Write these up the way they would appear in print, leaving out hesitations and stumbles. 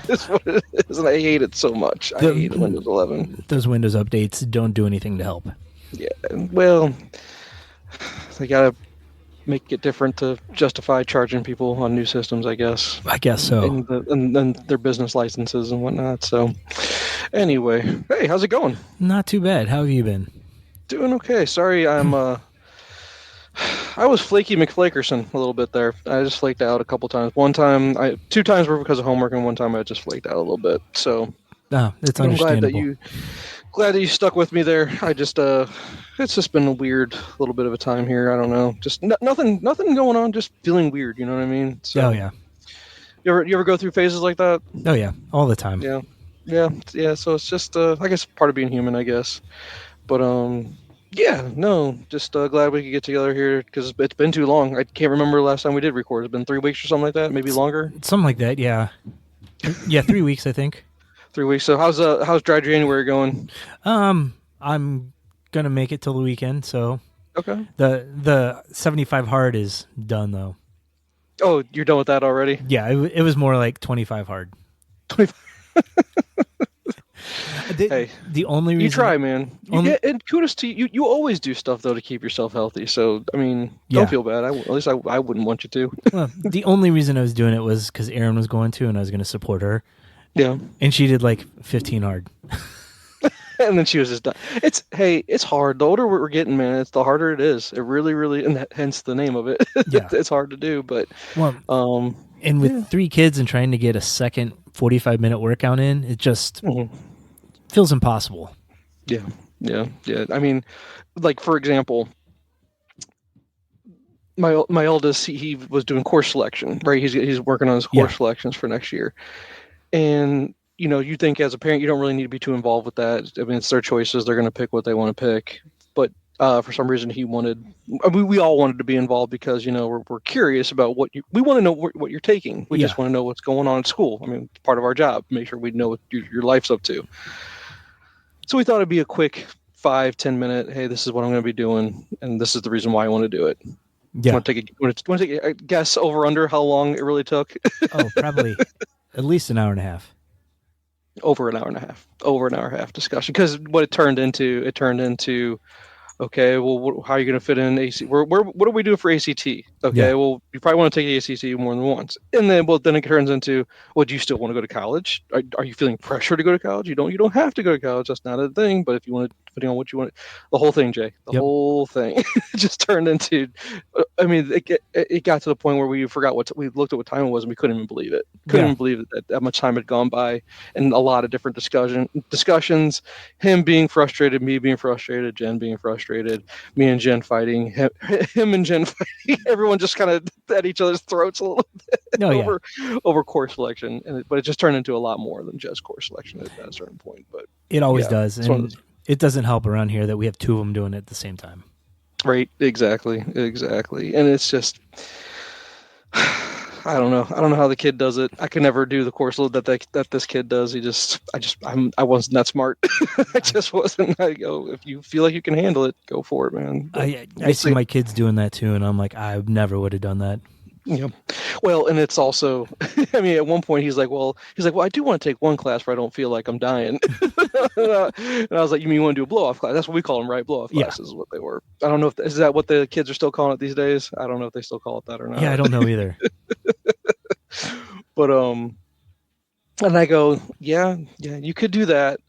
It's what it is, and I hate it so much. I hate Windows 11. Those Windows updates don't do anything to help. Yeah, well, they gotta make it different to justify charging people on new systems, I guess. I guess so. And their business licenses and whatnot. So, anyway, hey, how's it going? Not too bad. How have you been? Doing okay. Sorry, I was flaky McFlakerson a little bit there. I just flaked out a couple times. Two times were because of homework, and one time I just flaked out a little bit. So, it's understandable. I'm glad that you stuck with me there. I just it's just been a weird little bit of a time here. I don't know, just nothing going on. Just feeling weird. You know what I mean? So, oh yeah. You ever go through phases like that? Oh yeah, all the time. Yeah. So it's just I guess part of being human, I guess. But yeah, no, just glad we could get together here because it's been too long. I can't remember the last time we did record. It's been 3 weeks or something like that, maybe longer. Something like that, yeah. Yeah, 3 weeks, I think. 3 weeks. So how's dry January going? I'm gonna make it till the weekend. So okay. The 75 hard is done though. Oh, you're done with that already? Yeah, it was more like 25 hard. 25. Hey, the only reason you try, man. And kudos to you. You always do stuff though to keep yourself healthy. So I mean, don't feel bad. At least I wouldn't want you to. Well, the only reason I was doing it was because Erin was going to, and I was going to support her. Yeah, and she did like 15 hard. And then she was just done. It's hard. The older we're getting, man, it's the harder it is. It really, and hence the name of it. Yeah, it's hard to do. But and with 3 kids and trying to get a second 45-minute workout in, it just feels impossible. Yeah. I mean, like for example, my eldest, he was doing course selection, right? He's working on his course selections for next year, and you think as a parent you don't really need to be too involved with that. I mean, it's their choices; they're going to pick what they want to pick. But for some reason, we all wanted to be involved because we're curious about we want to know what you're taking. We just want to know what's going on at school. I mean, it's part of our job. Make sure we know what your life's up to. So we thought it'd be a quick 5-10 minute. Hey, this is what I'm going to be doing, and this is the reason why I want to do it. Yeah. Want to take a guess over under how long it really took? Oh, probably at least an hour and a half. Over an hour and a half discussion. Because what it turned into, okay, well, how are you going to fit in ACT? What are we doing for ACT? Okay, well, you probably want to take ACT more than once. And then it turns into, well, do you still want to go to college? Are you feeling pressure to go to college? You don't have to go to college. That's not a thing. But if you want to, depending on what you want, the whole thing, Jay, whole thing just turned into, I mean, it got to the point where we forgot we looked at what time it was and we couldn't even believe it. Couldn't even believe that much time had gone by, and a lot of different discussions, him being frustrated, me being frustrated, Jen being frustrated, me and Jen fighting, him and Jen fighting, everyone just kind of at each other's throats a little bit over course selection. But it just turned into a lot more than just course selection at a certain point. But it always does. And it doesn't help around here that we have 2 of them doing it at the same time. Right. Exactly. And it's just, I don't know how the kid does it. I could never do the course load that this kid does. I wasn't that smart. I just wasn't. I go, if you feel like you can handle it, go for it, man. I see my kids doing that too, and I'm like, I never would have done that. Yeah. Well, and it's also, I mean, at one point he's like, well, I do want to take one class where I don't feel like I'm dying. And I was like, you mean you want to do a blow-off class? That's what we call them, right? Blow-off classes is what they were. I don't know is that what the kids are still calling it these days? I don't know if they still call it that or not. Yeah, I don't know either. But, and I go, yeah, you could do that.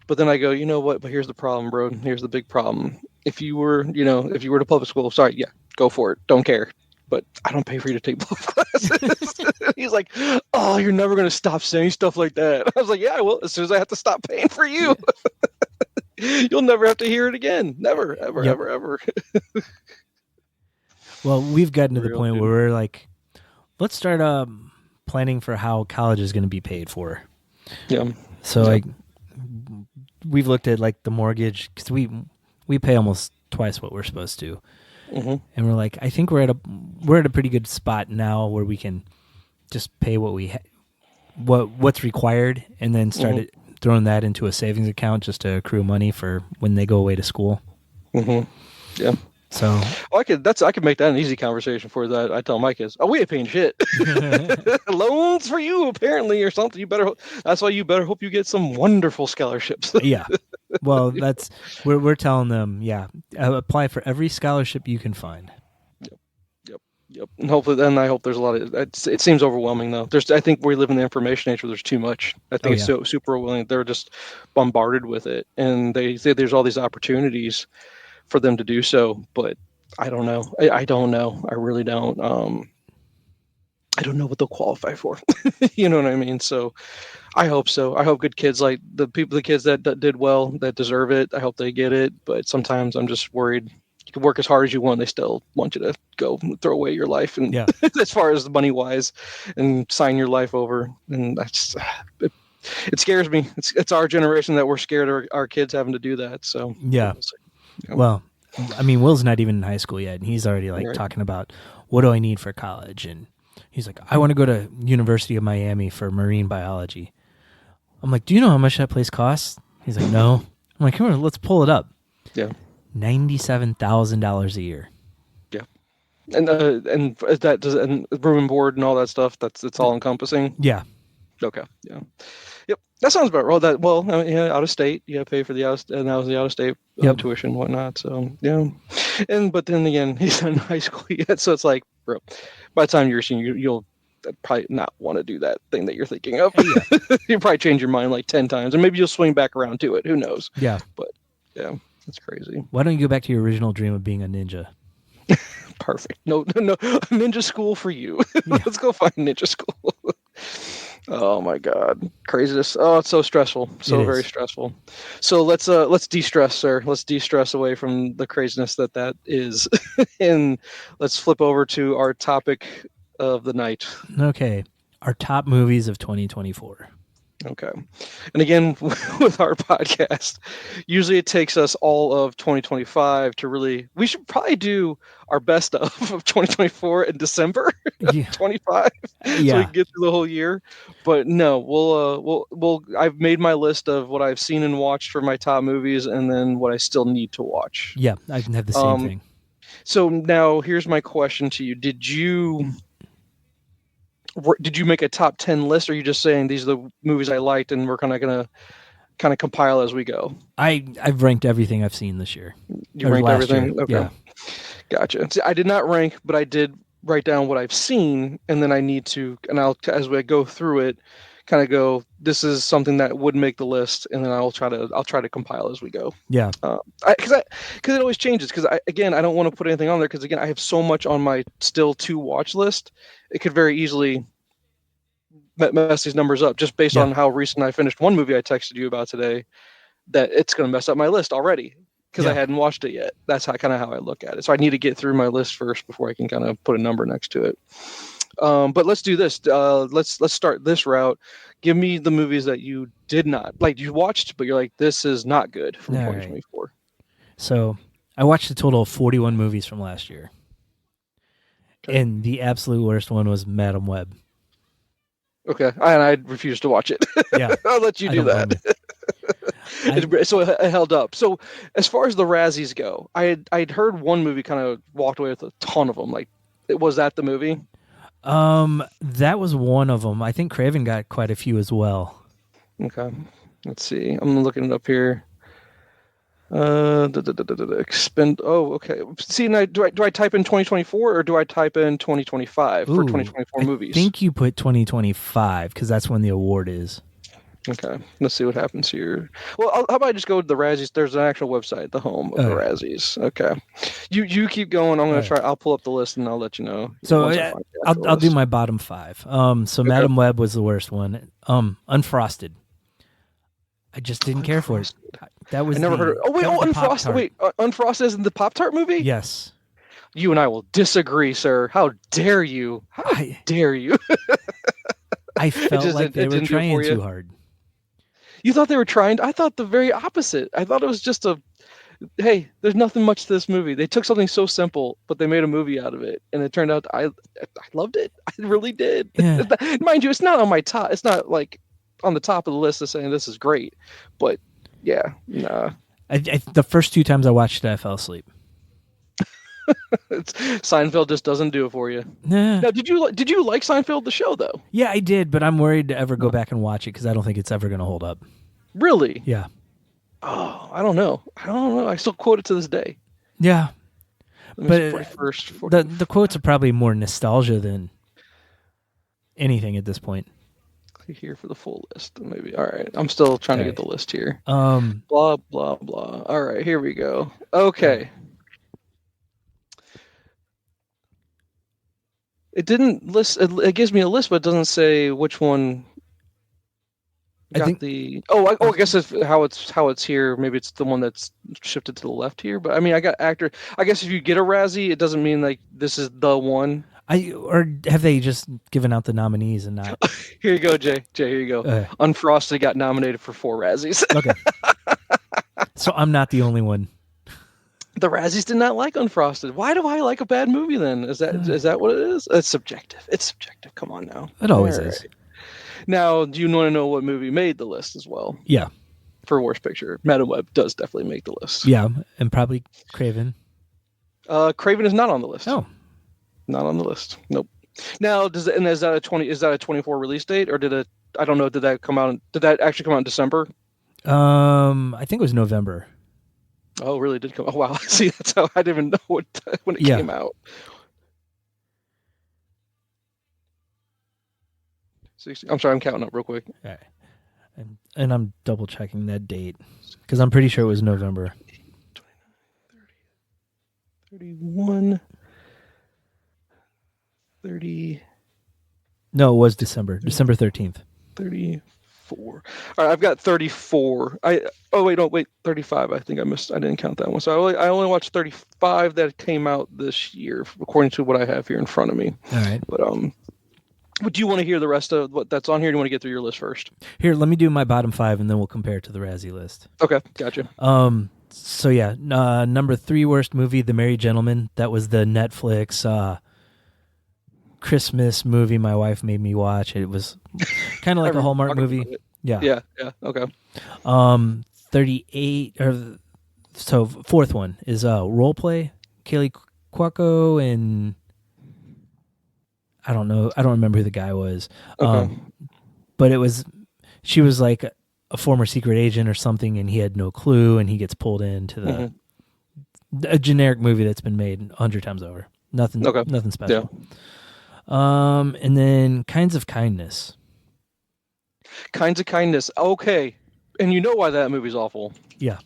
But then I go, you know what? But here's the problem, bro. Here's the big problem. If you were to public school, sorry, go for it. Don't care. But I don't pay for you to take both classes. He's like, oh, you're never going to stop saying stuff like that. I was like, yeah, I will. As soon as I have to stop paying for you, you'll never have to hear it again. Never, ever, ever. Well, we've gotten to the point where we're like, let's start planning for how college is going to be paid for. Yeah. So we've looked at like the mortgage, because we pay almost twice what we're supposed to. Mm-hmm. And we're like, I think we're at a pretty good spot now where we can just pay what's required, and then start throwing that into a savings account just to accrue money for when they go away to school. Mm-hmm. Yeah. So I could make that an easy conversation for that. I tell my kids, "Oh, we ain't paying shit. Loans for you apparently or something. That's why you better hope you get some wonderful scholarships." yeah. Well, we're telling them, apply for every scholarship you can find. Yep. And hopefully, then I hope there's a lot of. It seems overwhelming though. I think we live in the information age where there's too much. I think it's so super overwhelming. They're just bombarded with it, and they say there's all these opportunities for them to do so. But I don't know. I don't know. I really don't. I don't know what they'll qualify for. You know what I mean? So I hope so. I hope good kids, like the kids that did well, that deserve it. I hope they get it. But sometimes I'm just worried. You can work as hard as you want. They still want you to go throw away your life, and as far as money wise, and sign your life over. And that's it scares me. It's our generation that we're scared of our kids having to do that. So Well, I mean, Will's not even in high school yet, and he's already talking about what do I need for college, and he's like, I want to go to University of Miami for marine biology. I'm like, do you know how much that place costs? He's like, no. I'm like, come on, let's pull it up. Yeah. $97,000 a year. Yeah. And that does and room and board and all that stuff. It's all encompassing. Yeah. Okay. Yeah. Yep. That sounds about right. Out of state. You got to pay for the out of state tuition and whatnot. So yeah. But then again, he's not in high school yet, so it's like, bro, by the time you're a senior, you'll probably not want to do that thing that you're thinking of. Yeah. You'll probably change your mind like 10 times, and maybe you'll swing back around to it. Who knows? Yeah. But yeah, that's crazy. Why don't you go back to your original dream of being a ninja? Perfect. No, ninja school for you. Yeah. Let's go find ninja school. Oh my God, craziness! Oh, it's so stressful, so very stressful. So let's de-stress, sir. Let's de-stress away from the craziness that is, and let's flip over to our topic of the night. Okay, our top movies of 2024. Okay. And again, with our podcast, usually it takes us all of 2025 to really, we should probably do our best of 2024 in December 25. Yeah. So we can get through the whole year. But no, I've made my list of what I've seen and watched for my top movies and then what I still need to watch. Yeah, I can have the same thing. So now here's my question to you. Did you make a top 10 list, or are you just saying these are the movies I liked and we're going to compile as we go? I've ranked everything I've seen this year. You ranked everything? Year. Okay. Yeah. Gotcha. See, I did not rank, but I did write down what I've seen, and then I need to, and as we go through it, kind of go, this is something that would make the list, and then I'll try to compile as we go. Yeah. Because it always changes. Because I don't want to put anything on there because again I have so much on my still to watch list. It could very easily mess these numbers up just based on how recent I finished one movie I texted you about today. That it's going to mess up my list already because I hadn't watched it yet. That's how I look at it. So I need to get through my list first before I can kind of put a number next to it. But let's do this. Let's start this route. Give me the movies that you did not like. You watched, but you're like, this is not good from 2024. Right. So I watched a total of 41 movies from last year, and the absolute worst one was Madam Web. Okay, and I refused to watch it. Yeah, I'll let you do that. So it held up. So as far as the Razzies go, I'd heard one movie kind of walked away with a ton of them. Like, was that the movie? That was one of them. I think Craven got quite a few as well. Okay, let's see. I'm looking it up here. Expend. Oh, okay. See, now do I type in 2024 or do I type in 2025 for 2024 movies? I think you put 2025 because that's when the award is. Okay, let's see what happens here. Well, how about I just go to the Razzies? There's an actual website, the home of the Razzies. Okay, you keep going. I'm gonna try. I'll pull up the list and I'll let you know. So I'll do my bottom five. So Madam Web was the worst one. Unfrosted. I just didn't care for it. That was I never heard of. Oh wait, Unfrosted. Wait, Unfrosted isn't the Pop-Tart movie? Yes. You and I will disagree, sir. How dare you? How dare you? I felt like they were trying too hard. You thought they were trying? I thought the very opposite. I thought it was just hey, there's nothing much to this movie. They took something so simple, but they made a movie out of it, and it turned out I loved it. I really did. Yeah. Mind you, it's not on my top. It's not like on the top of the list of saying this is great, but yeah, nah. The first two times I watched it, I fell asleep. Seinfeld just doesn't do it for you. Nah. Now, did you like Seinfeld the show though? Yeah, I did, but I'm worried to ever go back and watch it because I don't think it's ever going to hold up. Really? Yeah. Oh, I don't know. I still quote it to this day. Yeah. But 41st, the quotes are probably more nostalgia than anything at this point. Click here for the full list. Maybe. All right. I'm still trying to get the list here. Blah blah blah. All right, here we go. Okay. It didn't list. It gives me a list, but it doesn't say which one got the. I guess it's how it's here. Maybe it's the one that's shifted to the left here. But I mean, I got actor. I guess if you get a Razzie, it doesn't mean like this is the one. Or have they just given out the nominees and not? Here you go, Jay. Here you go. Unfrosted got nominated for 4 Razzies. Okay. So I'm not the only one. The Razzies did not like Unfrosted. Why do I like a bad movie then? Is that what it is? It's subjective. It's subjective. Come on now. It always is. Right. Now, do you want to know what movie made the list as well? Yeah. For Worst Picture, Madam Web does definitely make the list. Yeah, and probably Craven. Craven is not on the list. Oh. Not on the list. Nope. Now, is that a 24 release date, or did that come out? Did that actually come out in December? I think it was November. Oh, it really did come. Oh, wow. See, that's how I didn't even know when it came out. 60, I'm sorry, I'm counting up real quick. All right. And I'm double checking that date because I'm pretty sure it was November. 29, 30, 31, 30. No, it was December 13th. 34. All right, I've got 34. 35. I think I missed. I didn't count that one. So I only watched 35 that came out this year, according to what I have here in front of me. All right. But do you want to hear the rest of what that's on here? Or do you want to get through your list first? Here, let me do my bottom 5, and then we'll compare it to the Razzie list. Okay, gotcha. So yeah, number 3 worst movie, The Merry Gentleman. That was the Netflix Christmas movie my wife made me watch. It was kind of like a Hallmark movie. Yeah. Okay. 38 or so. Fourth one is Role Play. Kaylee Cuoco and I don't know. I don't remember who the guy was. Okay. But she was like a former secret agent or something, and he had no clue, and he gets pulled into a generic movie that's been made 100 times over. Nothing special. Yeah. And then Kinds of Kindness. Kinds of Kindness. Okay. And you know why that movie's awful. Yeah.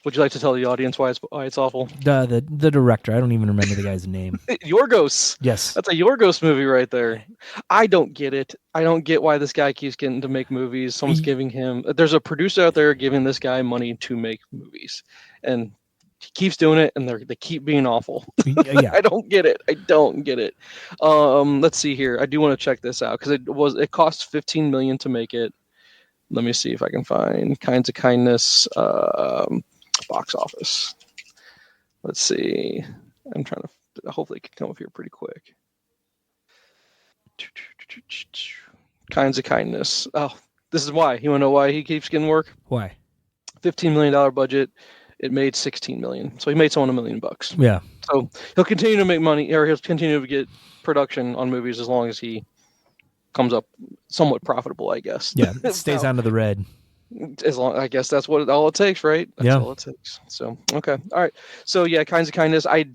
Would you like to tell the audience why it's awful? The director. I don't even remember the guy's name. Yorgos. Yes. That's a Yorgos movie right there. I don't get it. I don't get why this guy keeps getting to make movies. Someone's giving him... There's a producer out there giving this guy money to make movies. And he keeps doing it, and they keep being awful. Yeah. I don't get it. Let's see here. I do want to check this out, because it cost $15 million to make it. Let me see if I can find Kinds of Kindness... box office. Let's see. I'm trying to hopefully it can come up here pretty quick. Kinds of Kindness. Oh, this is why. You want to know why he keeps getting work? Why? $15 million budget. It made $16 million. So he made someone $1 million. Yeah. So he'll continue to make money, or he'll continue to get production on movies as long as he comes up somewhat profitable, I guess. Yeah. It stays out of the red. As long, I guess that's all it takes, right? That's all it takes. So, okay. All right. So yeah, Kinds of Kindness. I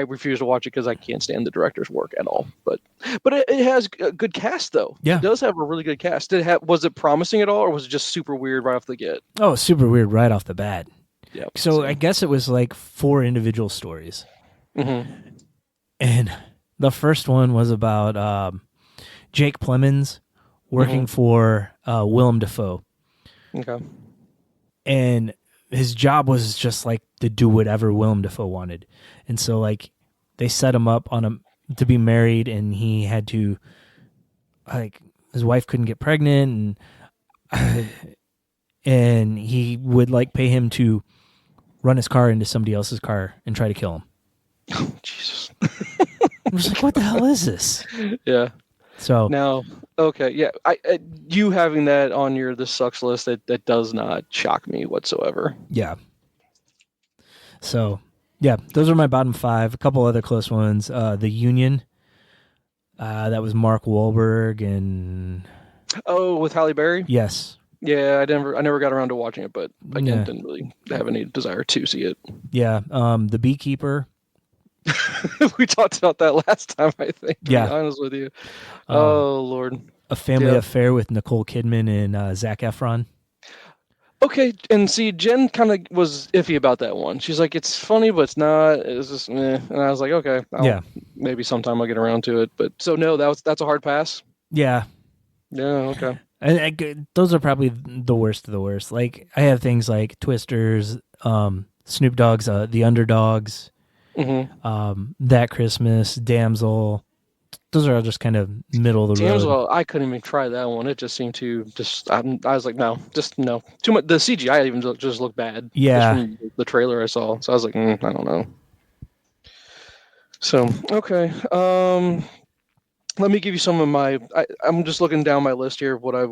refuse to watch it because I can't stand the director's work at all. But it has a good cast though. Yeah. It does have a really good cast. Was it promising at all, or was it just super weird right off the get? Oh, super weird right off the bat. Yeah. So I guess it was like 4 individual stories. Mm-hmm. And the first one was about Jake Plemons working for Willem Dafoe. Okay. And his job was just like to do whatever Willem Dafoe wanted. And so like they set him up to be married, and he had to, like, his wife couldn't get pregnant, and he would like pay him to run his car into somebody else's car and try to kill him. Oh, Jesus. I was like, what the hell is this? Yeah. So now, okay, yeah, you having that on your "this sucks" list, that does not shock me whatsoever. Yeah. So Yeah, those are my bottom 5. A couple other close ones. The Union. That was Mark Wahlberg and... Oh, with Halle Berry? Yes. Yeah, I never got around to watching it, but again, Yeah. didn't really have any desire to see it. Yeah. The Beekeeper. We talked about that last time, I think, to be Yeah. honest with you. Oh, Lord. A Family Yeah. Affair with Nicole Kidman and Zac Efron. Okay, and see, Jen kind of was iffy about that one. She's like, it's funny, but it's not. It's just, meh. And I was like, okay, Yeah. maybe sometime I'll get around to it. But so no, that's a hard pass. Yeah. Yeah, okay. Those are probably the worst of the worst. Like, I have things like Twisters, Snoop Dogg's The Underdogs, That Christmas, Damsel. Those are all just kind of middle of the road. Damsel, I couldn't even try that one. It just seemed to I was like, no, just no. Too much. The CGI even just looked bad. Yeah. Just from the trailer I saw. So I was like, I don't know. So, okay. Let me give you some of my. I'm just looking down my list here of what I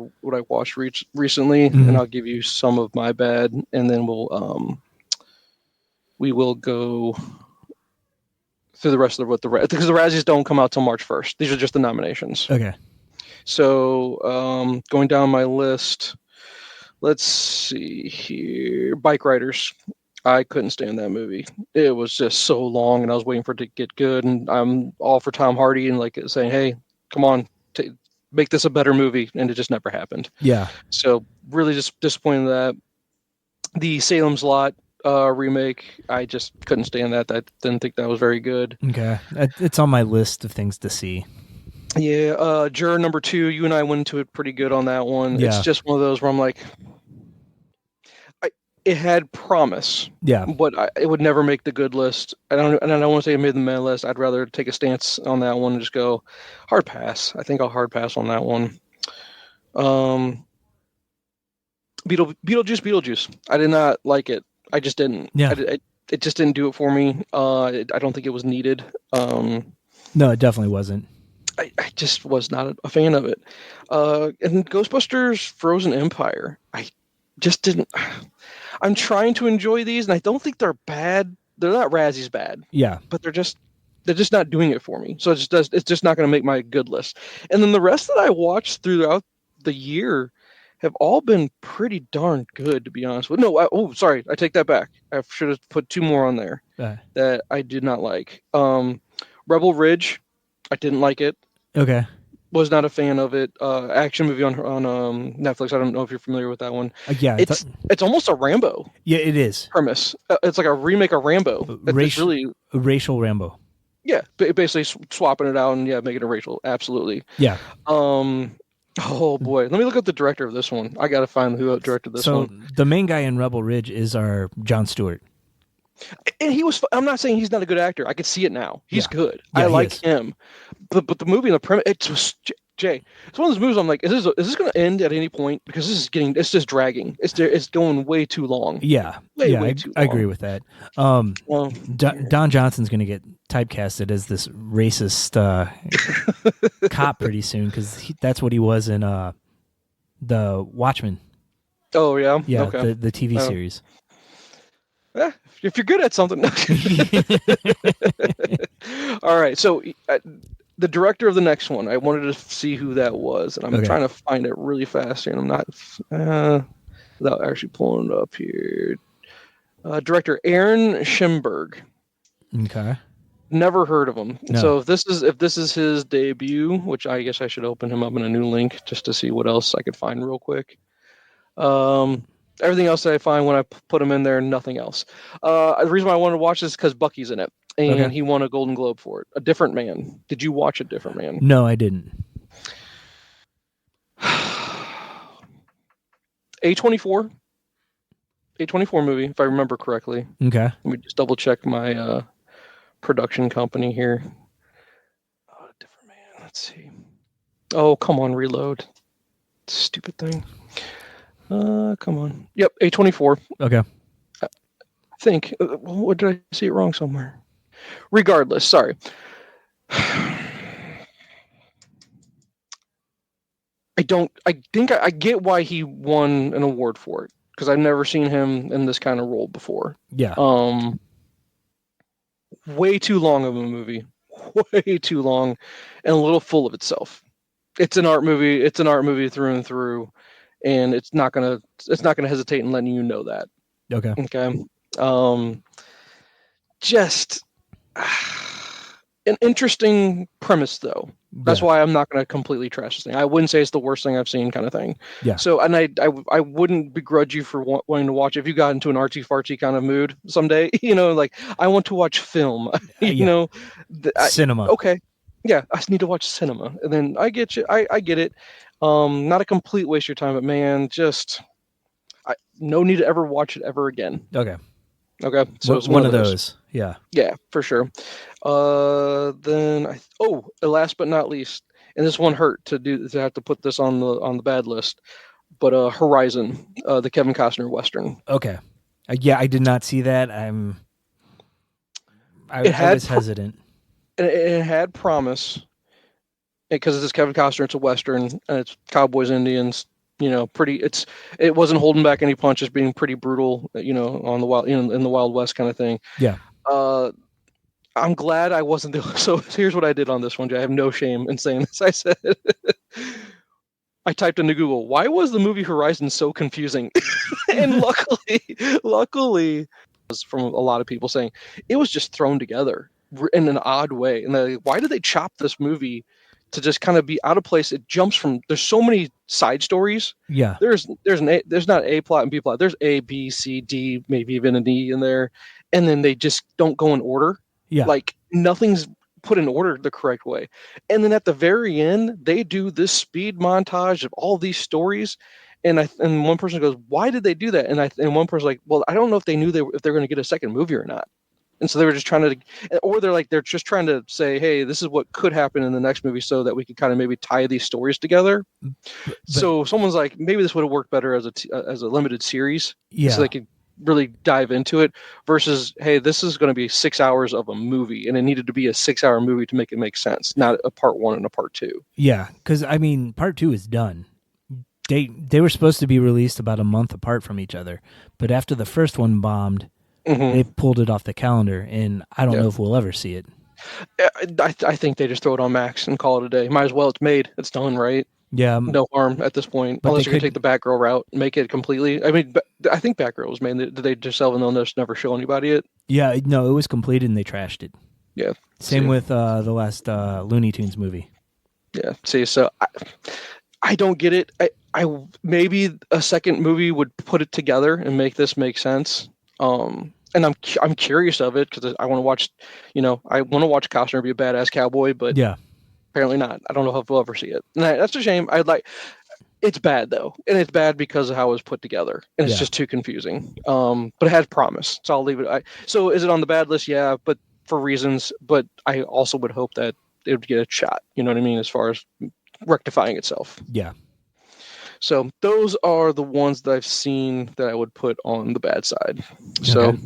watched recently, and I'll give you some of my bad, and then we will go through the rest of what because the Razzies don't come out till March 1st. These are just the nominations. Okay. So going down my list, let's see here. Bike Riders. I couldn't stand that movie. It was just so long, and I was waiting for it to get good. And I'm all for Tom Hardy and like saying, "Hey, come on, make this a better movie," and it just never happened. Yeah. So really, just disappointed in that. The Salem's Lot remake, I just couldn't stand that. I didn't think that was very good. Okay, it's on my list of things to see. Yeah, Juror number 2. You and I went into it pretty good on that one. Yeah. It's just one of those where I'm like. It had promise, but it would never make the good list. I don't want to say it made the meh list. I'd rather take a stance on that one and just go hard pass. I think I'll hard pass on that one. Beetlejuice. I did not like it. I just didn't. Yeah. It just didn't do it for me. I don't think it was needed. No, it definitely wasn't. I just was not a fan of it. And Ghostbusters Frozen Empire. I just didn't. I'm trying to enjoy these, and I don't think they're bad. They're not Razzies bad. Yeah, but they're just not doing it for me. So it's just not going to make my good list. And then the rest that I watched throughout the year have all been pretty darn good, to be honest with. No, sorry, I take that back. I should have put 2 more on there that I did not like. Rebel Ridge, I didn't like it. Okay. Was not a fan of it. Action movie on Netflix. I don't know if you're familiar with that one. Yeah, it's almost a Rambo. Yeah, it is. Premise. It's like a remake of Rambo. Racial Rambo. Yeah, basically swapping it out and making it racial. Absolutely. Yeah. Oh boy, let me look up the director of this one. I gotta find who directed this one. So the main guy in Rebel Ridge is our Jon Stewart. And he was. I'm not saying he's not a good actor. I could see it now. He's good. Yeah, I like him. But the movie and the premise, it's just Jay. It's one of those movies. I'm like, is this going to end at any point? Because it's just dragging. It's going way too long. Yeah, way too long. I agree with that. Don Johnson's going to get typecasted as this racist cop pretty soon because that's what he was in the Watchmen. Oh yeah, yeah, okay. the TV series. If you're good at something. All right, so the director of the next one, I wanted to see who that was, and I'm trying to find it really fast here, and I'm not without actually pulling it up here. Director Aaron Schimberg. Okay. Never heard of him. No. So if this is his debut, which I guess I should open him up in a new link just to see what else I could find real quick. Everything else that I find when I put him in there, nothing else. The reason why I wanted to watch this is because Bucky's in it, and he won a Golden Globe for it. A Different Man. Did you watch A Different Man? No, I didn't. A24 movie, if I remember correctly. Okay. Let me just double check my production company here. Different Man. Let's see. Oh, come on, reload. Stupid thing. Come on. Yep, A24. Okay. I think. What did I see it wrong somewhere? Regardless, sorry. I think I get why he won an award for it because I've never seen him in this kind of role before. Yeah. way too long of a movie, way too long, and a little full of itself. It's an art movie. It's an art movie through and through, and it's not gonna hesitate in letting you know that. Okay. Okay. Just an interesting premise, though. That's Yeah. why I'm not going to completely trash this thing. I wouldn't say it's the worst thing I've seen, kind of thing. Yeah. So, and I wouldn't begrudge you for wanting to watch. If you got into an artsy fartsy kind of mood someday, like I want to watch film. Yeah. Cinema. Okay, yeah, I need to watch cinema, and then I get you. I get it. Not a complete waste of your time, but man, just no need to ever watch it ever again. Okay. Okay, so it's one of those. Yeah. Yeah, for sure. Then last but not least, and this one hurt to have to put this on the bad list, but Horizon, the Kevin Costner Western. Okay. Yeah, I did not see that. I was hesitant. It had promise because it's Kevin Costner. It's a Western, and it's cowboys, Indians. It wasn't holding back any punches, being pretty brutal. On the wild, in the Wild West kind of thing. Yeah. I'm glad I wasn't there. So here's what I did on this one, Jay. I have no shame in saying this. I said, I typed into Google, why was the movie Horizon so confusing? And luckily, was from a lot of people saying it was just thrown together in an odd way. And they're like, why did they chop this movie to just kind of be out of place? It jumps from, there's so many side stories. Yeah. There's not A plot and B plot. There's A, B, C, D, maybe even an E in there. And then they just don't go in order. Yeah. Like nothing's put in order the correct way. And then at the very end, they do this speed montage of all these stories. And one person goes, why did they do that? And one person's like, well, I don't know if they knew if they're going to get a second movie or not. And so they were just trying to, or they're just trying to say, hey, this is what could happen in the next movie so that we could kind of maybe tie these stories together. So someone's like, maybe this would have worked better as a limited series. Yeah. So they could really dive into it versus, hey, this is going to be 6 hours of a movie, and it needed to be a 6-hour movie to make it make sense, not a part 1 and a part 2. Yeah, because part 2 is done. They were supposed to be released about a month apart from each other, but after the first one bombed, they pulled it off the calendar, and I don't know if we'll ever see it. I think they just throw it on Max and call it a day. Might as well. It's made. It's done, right? Yeah. No harm at this point, unless you're going to take the Batgirl route and make it completely. I mean, I think Batgirl was made. Did they just sell and they'll just never show anybody it? Yeah, no, it was completed and they trashed it. Yeah. Same with the last Looney Tunes movie. Yeah. See, so I don't get it. I maybe a second movie would put it together and make this make sense. And I'm curious of it because I want to watch. I want to watch Costner be a badass cowboy, but yeah. Apparently not. I don't know if we'll ever see it. And that's a shame. It's bad though, and it's bad because of how it was put together, and it's just too confusing. But it has promise, so I'll leave it. So is it on the bad list? Yeah, but for reasons. But I also would hope that it would get a shot. You know what I mean, as far as rectifying itself. Yeah. So those are the ones that I've seen that I would put on the bad side. So.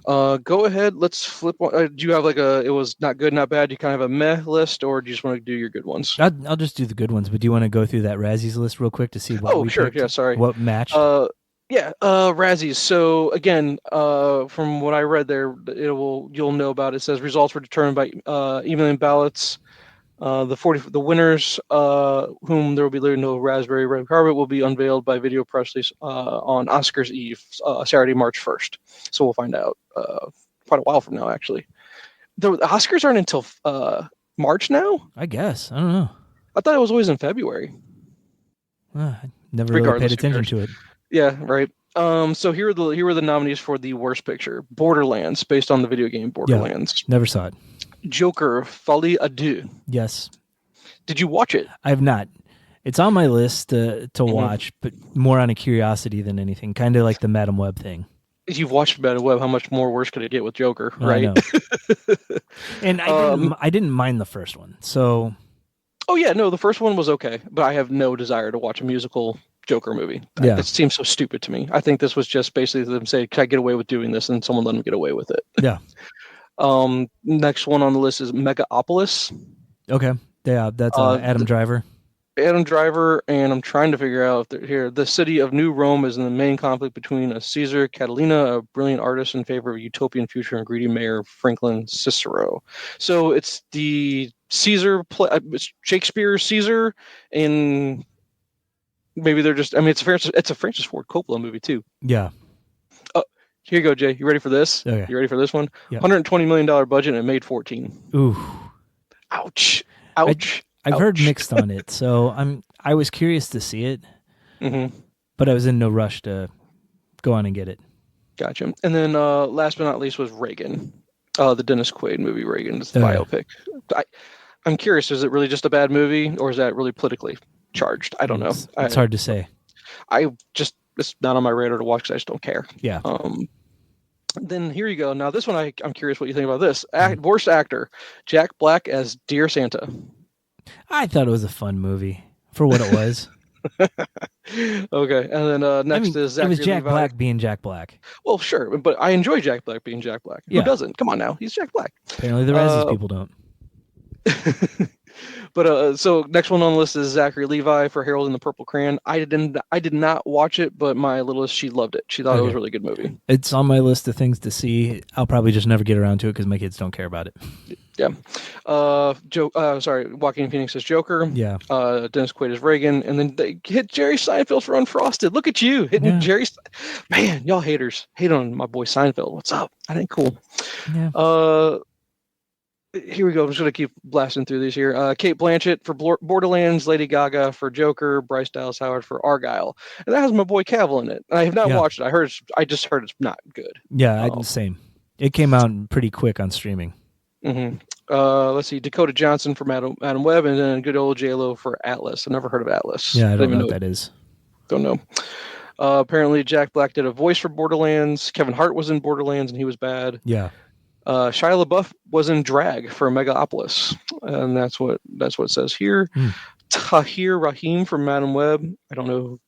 Go ahead. Let's flip. Do you have it was not good, not bad? Do you kind of have a meh list, or do you just want to do your good ones? I'll just do the good ones, but do you want to go through that Razzies list real quick to see what we sure. picked? Yeah, sorry. What matched? Razzies. So again, from what I read there, you'll know about it. It says results were determined by evening ballots. The winners, whom there will be no raspberry red carpet, will be unveiled by video press release on Oscars Eve, Saturday, March 1st. So we'll find out quite a while from now, actually. The Oscars aren't until March now? I guess. I don't know. I thought it was always in February. I never really paid attention to it. Yeah, right. So here were the nominees for the worst picture. Borderlands, based on the video game Borderlands. Yeah, never saw it. Joker, Folie à Deux. Yes. Did you watch it? I have not. It's on my list to watch, but more on a curiosity than anything. Kind of like the Madam Web thing. You've watched Madam Web. How much more worse could it get with Joker, right? I know. And I didn't mind the first one. So. Oh yeah, no, the first one was okay, but I have no desire to watch a musical Joker movie. Yeah. It seems so stupid to me. I think this was just basically them saying, "Can I get away with doing this?" And someone let them get away with it. Yeah. Next one on the list is Megapolis. Okay. Yeah, that's Adam Driver. Adam Driver, and I'm trying to figure out if they're here. The city of New Rome is in the main conflict between a Caesar Catalina, a brilliant artist in favor of a utopian future, and greedy mayor Franklin Cicero. So it's the Caesar, Shakespeare's Caesar, and maybe they're just. I mean, it's a Francis Ford Coppola movie too. Yeah. Oh, here you go, Jay. You ready for this? Okay. You ready for this one? Yep. $120 million budget and it made 14. Ooh. Ouch. Ouch. I've heard mixed on it, so I was curious to see it, but I was in no rush to go on and get it. Gotcha. And then last but not least was Reagan, the Dennis Quaid movie, Reagan's biopic. I'm curious, is it really just a bad movie, or is that really politically charged? I don't know. It's hard to say. It's not on my radar to watch because I just don't care. Yeah. Then here you go. Now this one, I'm curious what you think about this. Worst actor, Jack Black as Dear Santa. I thought it was a fun movie for what it was. Okay, and then next is Zachary it was Jack Levi. Black being Jack Black. Well, sure, but I enjoy Jack Black being Jack Black. Yeah. Who doesn't? Come on now, he's Jack Black. Apparently the rest of these people don't. But so next one on the list is Zachary Levi for Harold and the Purple Crayon. I did not watch it, but my littlest, she loved it. She thought it was a really good movie. It's on my list of things to see. I'll probably just never get around to it because my kids don't care about it. Yeah. Joaquin Phoenix is Joker. Yeah. Dennis Quaid is Reagan, and then they hit Jerry Seinfeld for Unfrosted. Look at you hitting Jerry. Man, y'all haters hate on my boy Seinfeld. What's up? That ain't cool. Yeah. Here we go. I'm just going to keep blasting through these here. Kate Blanchett for Borderlands, Lady Gaga for Joker, Bryce Dallas Howard for Argyle. And that has my boy Cavill in it. And I have not watched it. I just heard it's not good. Yeah, same. It came out pretty quick on streaming. Mm-hmm. Let's see. Dakota Johnson for Madam Web, and then good old J-Lo for Atlas. I've never heard of Atlas. Yeah, I don't know what that is. Don't know. Apparently, Jack Black did a voice for Borderlands. Kevin Hart was in Borderlands, and he was bad. Yeah. Shia LaBeouf was in Drag for Megalopolis, and that's what it says here. Tahir Rahim from Madam Web. I don't know.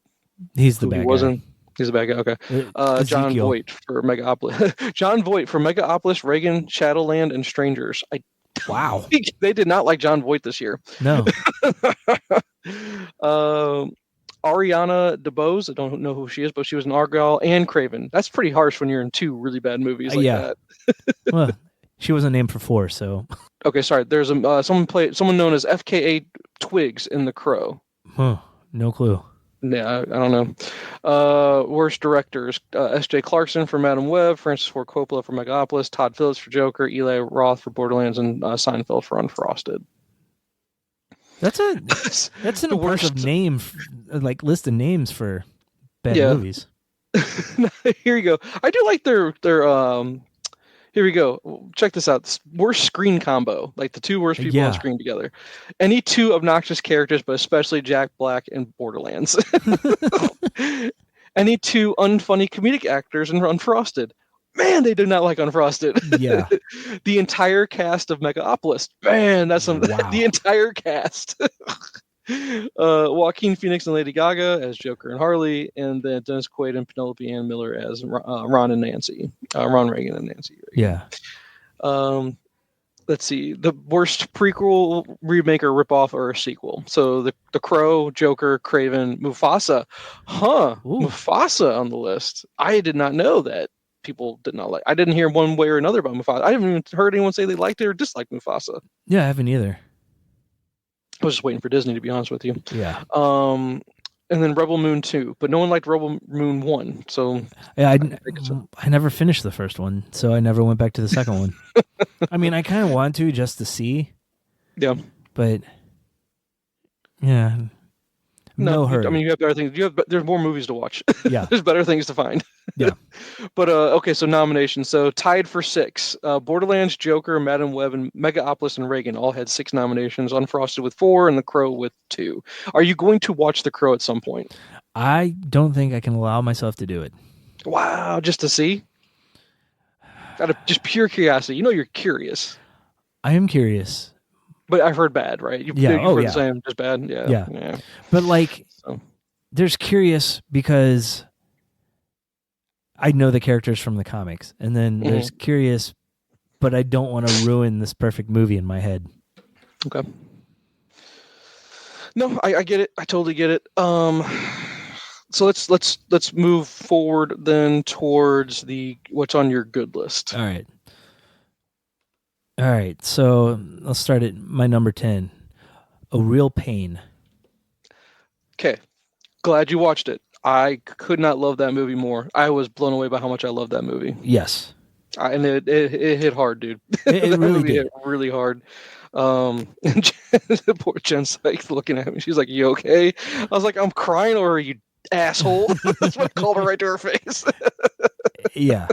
He's the bad guy. He's a bad guy. Okay. John Voight for Megapolis. John Voight for Megapolis, Reagan, Shadowland, and Strangers. Wow. They did not like John Voight this year. No. Ariana DeBose, I don't know who she is, but she was in Argyle and Craven. That's pretty harsh when you're in two really bad movies like that. Well, she wasn't named for 4, so. Okay, sorry. There's someone known as FKA Twigs in The Crow. Huh. No clue. Yeah, I don't know. Worst directors: S.J. Clarkson for Madam Web, Francis Ford Coppola for Megapolis, Todd Phillips for Joker, Eli Roth for Borderlands, and Seinfeld for Unfrosted. That's an impressive name, like list of names for bad movies. Here you go. I do like their here we go. Check this out. Worst screen combo. Like the two worst people on screen together. Any two obnoxious characters, but especially Jack Black in Borderlands. Any two unfunny comedic actors in Unfrosted. Man, they did not like Unfrosted. Yeah. The entire cast of Megapolis. Man, that's the entire cast. Joaquin Phoenix and Lady Gaga as Joker and Harley, and then Dennis Quaid and Penelope Ann Miller as Ron and Nancy. Ron Reagan and Nancy Reagan. Yeah. Let's see. The worst prequel, remake, or ripoff, or a sequel. So the Crow, Joker, Craven, Mufasa. Ooh. Mufasa on the list. I did not know that people did not like. I didn't hear one way or another about Mufasa. I haven't even heard anyone say they liked it or disliked Mufasa. Yeah, I haven't either. I was just waiting for Disney, to be honest with you. Yeah. And then Rebel Moon 2, but no one liked Rebel Moon 1. So yeah, I never finished the first one, so I never went back to the second one. I mean, I kind of want to just to see. Yeah. But yeah. No hurry. I mean, you have better things. There's more movies to watch. Yeah. There's better things to find. Yeah. But okay, so nominations. So tied for 6. Borderlands, Joker, Madam Web, and Megapolis and Reagan all had 6 nominations. Unfrosted with 4, and The Crow with 2. Are you going to watch The Crow at some point? I don't think I can allow myself to do it. Wow, just to see? Out of just pure curiosity. You know you're curious. I am curious. But I've heard bad, right? You've heard the same, just bad? Yeah. But there's curious because I know the characters from the comics. And then there's curious, but I don't want to ruin this perfect movie in my head. Okay. No, I get it. I totally get it. So let's move forward then towards the what's on your good list. All right. All right. So I'll start at my number 10. A Real Pain. Okay, glad you watched it. I could not love that movie more. I was blown away by how much I love that movie. Yes. And it hit hard, dude. It That really movie did. hit really hard. And poor Jen's like looking at me. She's like, "You okay?" I was like, "I'm crying over you, asshole." That's what I called her right to her face. Yeah.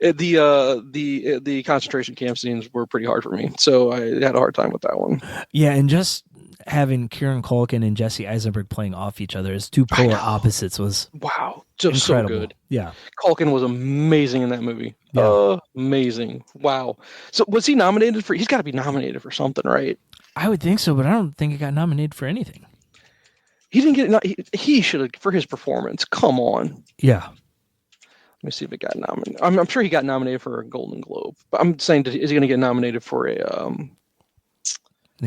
The concentration camp scenes were pretty hard for me, so I had a hard time with that one. Yeah, and just having Kieran Culkin and Jesse Eisenberg playing off each other as two polar opposites was wow, just incredible. So good. Yeah, Culkin was amazing in that movie. Yeah. Amazing. Wow. So was he nominated for? He's got to be nominated for something, right? I would think so, but I don't think he got nominated for anything. He didn't get. He should have for his performance. Come on. Yeah. Let me see if it got nominated. I'm sure he got nominated for a Golden Globe, but I'm saying, is he going to get nominated for an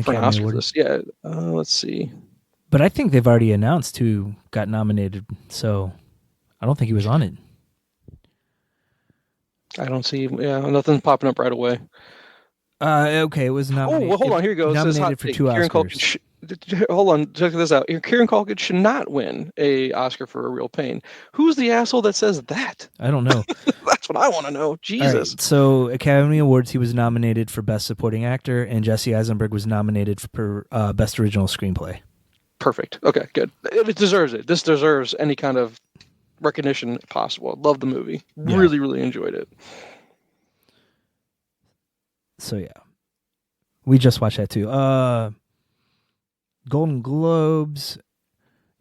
Oscar for this? Yeah. Let's see. But I think they've already announced who got nominated, so I don't think he was on it. I don't see. Yeah, nothing's popping up right away. Okay, it was nominated. Oh, well, hold on. Here you go. Nominated for 2 Kieran Oscars. Hold on. Check this out. Kieran Culkin should not win a Oscar for A Real Pain. Who's the asshole that says that? I don't know. That's what I want to know. Jesus. Right, so Academy Awards, he was nominated for Best Supporting Actor, and Jesse Eisenberg was nominated for Best Original Screenplay. Perfect. Okay, good. It deserves it. This deserves any kind of recognition possible. Love the movie. Yeah. Really, really enjoyed it. So yeah, we just watched that too. Golden Globes,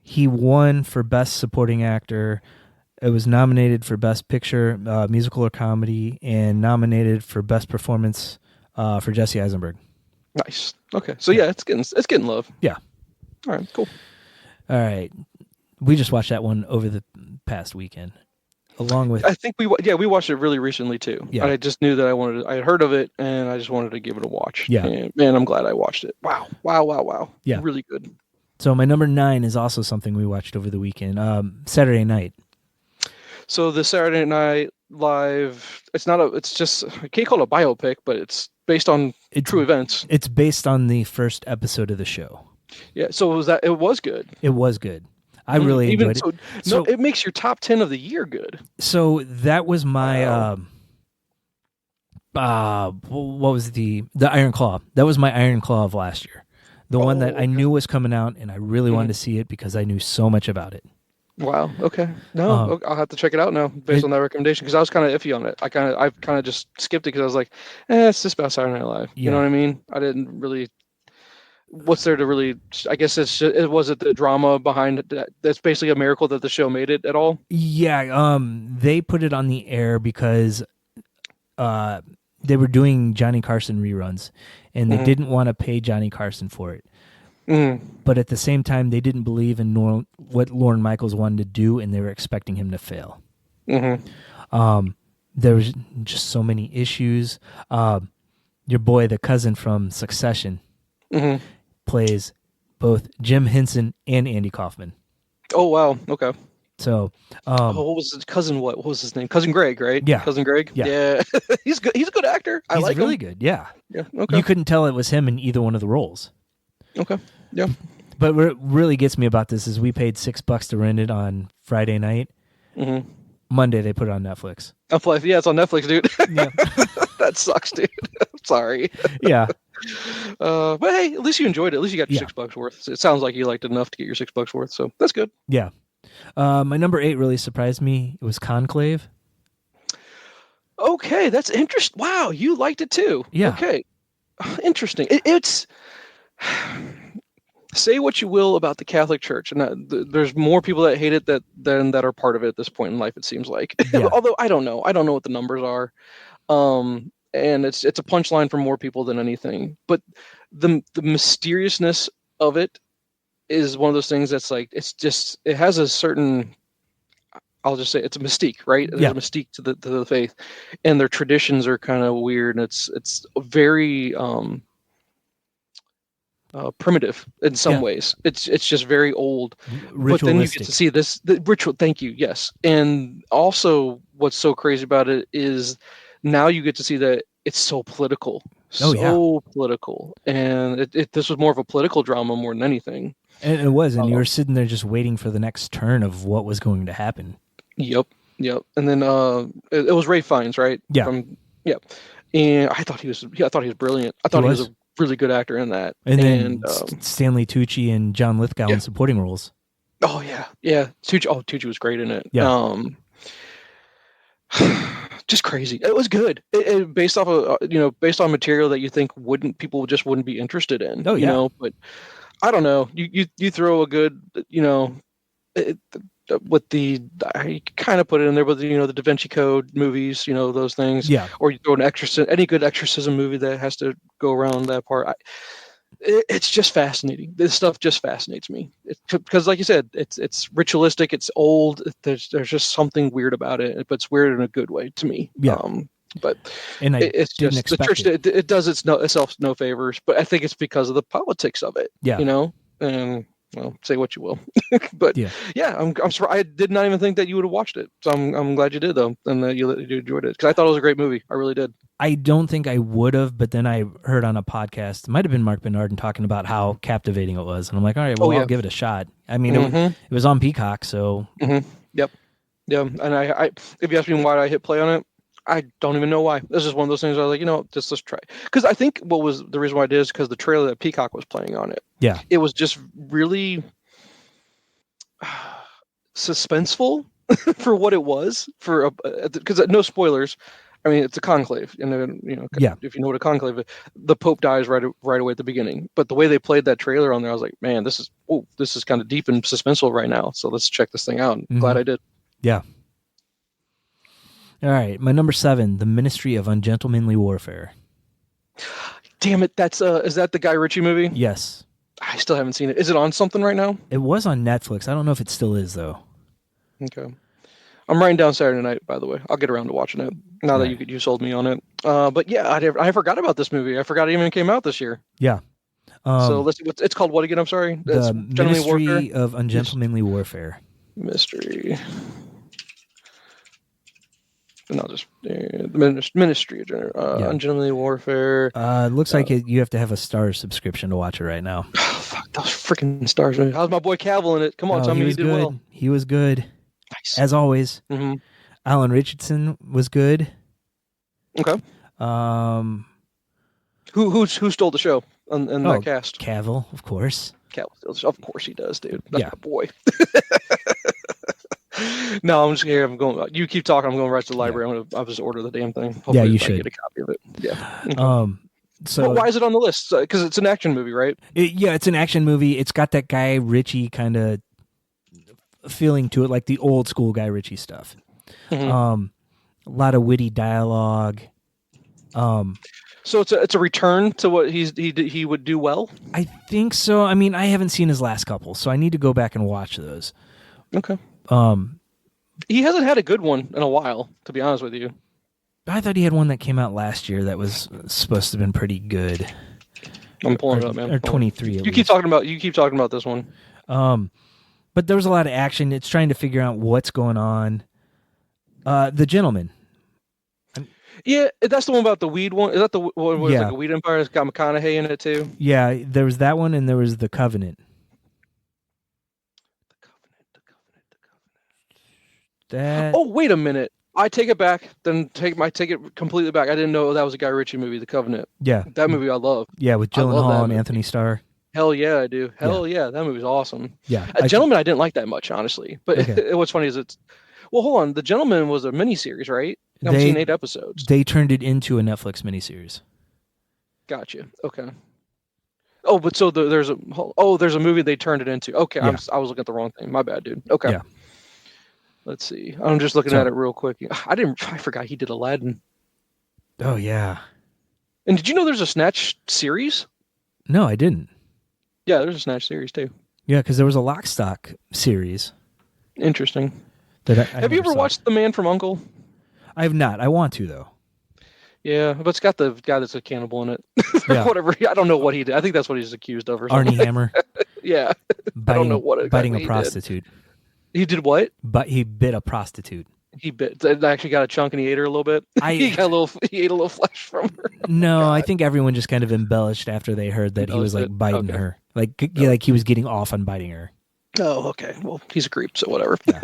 he won for Best Supporting Actor. It was nominated for Best Picture, Musical or Comedy, and nominated for Best Performance for Jesse Eisenberg. Nice. Okay, so yeah, it's getting love. Yeah. All right. Cool. All right, we just watched that one over the past weekend. Along with, I think we watched it really recently too. Yeah. I just knew that I had heard of it and I just wanted to give it a watch. Yeah. And man, I'm glad I watched it. Wow. Yeah. Really good. So my number 9 is also something we watched over the weekend. Saturday Night. So the Saturday Night Live, it's just, I can't call it a biopic, but it's based on true events. It's based on the first episode of the show. Yeah. So it was good. It was good. I really enjoyed it. So it makes your top 10 of the year good. So that was my what was the Iron Claw? That was my Iron Claw of last year. The one that I knew was coming out, and I really wanted to see it because I knew so much about it. Wow. Okay. No, I'll have to check it out now based on that recommendation because I was kind of iffy on it. I kind of just skipped it because I was like, it's just about Saturday Night Live. You know what I mean? I didn't really. What's there to really? I guess was it the drama behind it? That's basically a miracle that the show made it at all. Yeah. They put it on the air because they were doing Johnny Carson reruns, and they didn't want to pay Johnny Carson for it. But at the same time, they didn't believe in what Lorne Michaels wanted to do, and they were expecting him to fail. There was just so many issues. Your boy, the cousin from Succession, plays both Jim Henson and Andy Kaufman. Oh, wow. Okay. So, what was his cousin? What was his name? Cousin Greg, right? Yeah. Cousin Greg. Yeah. He's good. He's a good actor. I like him. He's really good. Yeah. Yeah. Okay. You couldn't tell it was him in either one of the roles. Okay. Yeah. But what really gets me about this is we paid $6 to rent it on Friday night. Monday they put it on Netflix. Yeah, it's on Netflix, dude. Yeah. That sucks, dude. Sorry. Yeah. But hey, at least you enjoyed it. At least you got your $6 worth. It sounds like you liked it enough to get your $6 worth, so that's good. Yeah. My number 8 really surprised me. It was Conclave. Okay, that's interesting. Wow, you liked it too. Yeah. Okay. Interesting. It's say what you will about the Catholic Church, and there's more people that hate it than that are part of it at this point in life. It seems like, although I don't know what the numbers are, and it's a punchline for more people than anything. But the mysteriousness of it is one of those things that's like it has a certain. I'll just say it's a mystique, right? There's a mystique to the faith, and their traditions are kind of weird, and it's very primitive in some ways. It's just very old. But then you get to see the ritual. Thank you. Yes. And also, what's so crazy about it is now you get to see that it's so political. Political. And this was more of a political drama more than anything. And it was. And you were sitting there just waiting for the next turn of what was going to happen. Yep. And then it was Ralph Fiennes, right? Yeah. And I thought he was brilliant. I thought he was a really good actor in that. And then Stanley Tucci and John Lithgow in supporting roles. Oh yeah. Tucci was great in it. Yeah. Just crazy. It was good. It based off of based on material that you think people just wouldn't be interested in. Oh yeah. But I don't know. You throw a good with the I kind of put it in there with the Da Vinci Code movies, those things. Yeah. Or you throw any good exorcism movie that has to go around that part. It's just fascinating. This stuff just fascinates me because, like you said, it's ritualistic. It's old. There's just something weird about it, but it's weird in a good way to me. Yeah. It's just the church. It does itself no favors, but I think it's because of the politics of it. Yeah. And well, say what you will, but I'm surprised. I did not even think that you would have watched it, so I'm glad you did though, and that you enjoyed it because I thought it was a great movie. I really did. I don't think I would have, but then I heard on a podcast, it might have been Mark Bernardin talking about how captivating it was, and I'm like, all right, well, I'll give it a shot. I mean, it was on Peacock, so Yep. And I if you ask me why I hit play on it, I don't even know why. This is one of those things I was like, let's try. Because I think what was the reason why I did is because the trailer that Peacock was playing on it. Yeah. It was just really suspenseful for what it was. Because no spoilers. I mean, it's a conclave. And if you know what a conclave is, the Pope dies right away at the beginning. But the way they played that trailer on there, I was like, man, this is kind of deep and suspenseful right now. So let's check this thing out. I'm glad I did. Yeah. All right, my number 7, The Ministry of Ungentlemanly Warfare. Damn it, is that the Guy Ritchie movie? Yes. I still haven't seen it. Is it on something right now? It was on Netflix. I don't know if it still is, though. Okay. I'm writing down Saturday night, by the way. I'll get around to watching it now that you sold me on it. But yeah, I forgot about this movie. I forgot it even came out this year. Yeah. So let's see, it's called what again? I'm sorry. The Ministry of Ungentlemanly Warfare. Mystery. And I'll just the Ministry of Ungentlemanly Warfare. It looks like you have to have a Starz subscription to watch it right now. Oh, fuck those freaking Starz. How's my boy Cavill in it? Come on, tell me he did well. He was good. Nice. As always. Mm-hmm. Alan Richardson was good. Okay. Who stole the show in that cast? Cavill, of course. Cavill stole the show. Of course he does, dude. That's my boy. No, I'm just here. You keep talking. I'm going right to the library. I'll just order the damn thing. Hopefully you I should get a copy of it. Yeah. Okay. So why is it on the list? Because it's an action movie, right? It's an action movie. It's got that Guy Ritchie kind of feeling to it, like the old school Guy Ritchie stuff. Mm-hmm. A lot of witty dialogue. So it's a return to what he would do well. I think so. I mean, I haven't seen his last couple, so I need to go back and watch those. Okay. He hasn't had a good one in a while, to be honest with you. I thought he had one that came out last year that was supposed to have been pretty good. I'm pulling it up, man. Or 23. You keep talking about this one. But there was a lot of action. It's trying to figure out what's going on. The Gentleman. Yeah, that's the one about the weed one. Is that the one where it's like a weed empire? It's got McConaughey in it too. Yeah, there was that one, and there was The Covenant. Oh, wait a minute. I take it back. Then take it completely back. I didn't know that was a Guy Ritchie movie, The Covenant. Yeah. That movie I love. Yeah, with Gyllenhaal and Anthony Starr. Hell yeah, I do. Hell yeah, that movie's awesome. Yeah. Gentleman I didn't like that much, honestly. But what's funny is hold on. The Gentleman was a miniseries, right? I've seen 8 episodes. They turned it into a Netflix miniseries. Gotcha. Okay. Oh, but so there's a movie they turned it into. Okay, yeah. I was looking at the wrong thing. My bad, dude. Okay. Yeah. Let's see. I'm just looking at it real quick. I forgot he did Aladdin. Oh yeah. And did you know there's a Snatch series? No, I didn't. Yeah, there's a Snatch series too. Yeah, because there was a Lock, Stock series. Interesting. That I have you ever watched The Man from U.N.C.L.E.? I have not. I want to though. Yeah, but it's got the guy that's a cannibal in it. Or Yeah. whatever. I don't know what he did. I think that's what he's accused of or something. Arnie Hammer Yeah. I don't know what biting a exactly he did. prostitute. He did what? But he bit a prostitute. He bit. Actually got a chunk and he ate her a little bit. He ate a little flesh from her. No, I think everyone just kind of embellished after they heard that he was like biting her, like he was getting off on biting her. Oh, okay. Well, he's a creep, so whatever. Yeah.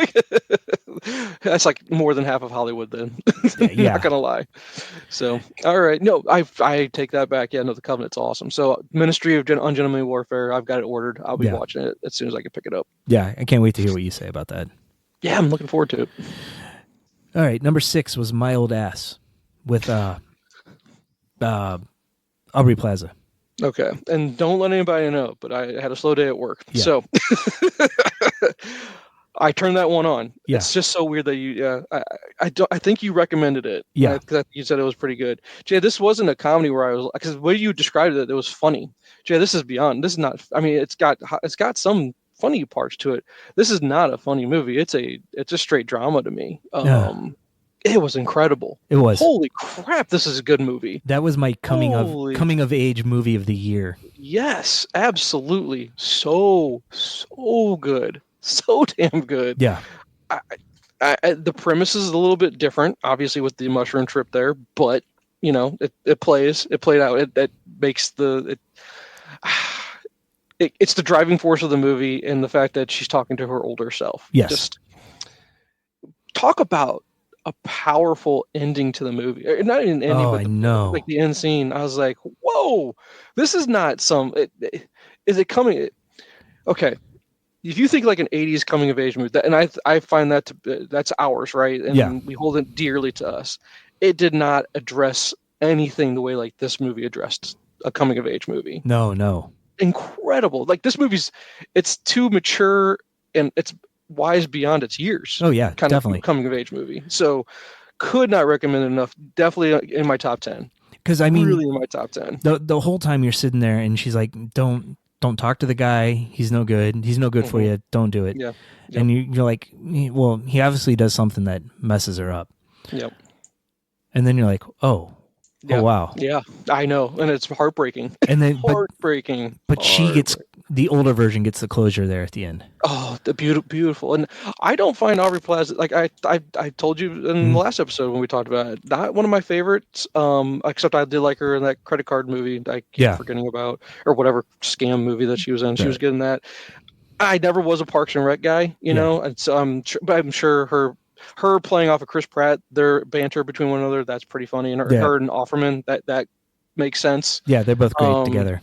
That's like more than half of Hollywood, then. Yeah. Not gonna lie. So, all right. No, I take that back. Yeah, no, The Covenant's awesome. So, Ministry of Ungentlemanly Warfare, I've got it ordered. I'll be watching it as soon as I can pick it up. Yeah, I can't wait to hear what you say about that. Yeah, I'm looking forward to it. All right, number 6 was My Old Ass with Aubrey Plaza. Okay, and don't let anybody know, but I had a slow day at work, so I turned that one on. Yeah. It's just so weird that you. I think you recommended it. Yeah, because you said it was pretty good. Jay, this wasn't a comedy where I was because the way you described it, it was funny. Jay, this is beyond. This is not. I mean, it's got some funny parts to it. This is not a funny movie. It's a straight drama to me. It was incredible. It was. Holy crap, this is a good movie. That was my coming of age movie of the year. Yes, absolutely. So good. So damn good. Yeah. The premise is a little bit different, obviously, with the mushroom trip there, but it played out. It makes it's the driving force of the movie, and the fact that she's talking to her older self. Yes. Just talk about a powerful ending to the movie. Not even ending, but I know. Like the end scene. I was like, whoa, this is not some. Is it coming? Okay. If you think like an 80s coming of age movie, and I find that's ours, right? And we hold it dearly to us. It did not address anything the way like this movie addressed a coming of age movie. No. Incredible. Like this it's too mature and it's wise beyond its years. Oh yeah, definitely of coming of age movie. So could not recommend it enough. Definitely in my top 10. Because I mean, really in my top 10. The whole time you're sitting there and she's like, don't talk to the guy. He's no good. He's no good for you. Don't do it. Yeah. Yep. And you're like, well, he obviously does something that messes her up. Yep. And then you're like, oh wow. Yeah, I know, and it's heartbreaking. And then heartbreaking. But she gets the older version gets the closure there at the end. Oh, the beautiful. And I don't find Aubrey Plaza, like I told you in the last episode when we talked about it, not one of my favorites. Except I did like her in that credit card movie I keep forgetting about, or whatever scam movie that she was in. She was good in that. I never was a Parks and Rec guy, know, and so I'm sure her playing off of Chris Pratt, their banter between one another, that's pretty funny. And her and Offerman, that makes sense. Yeah, they're both great together.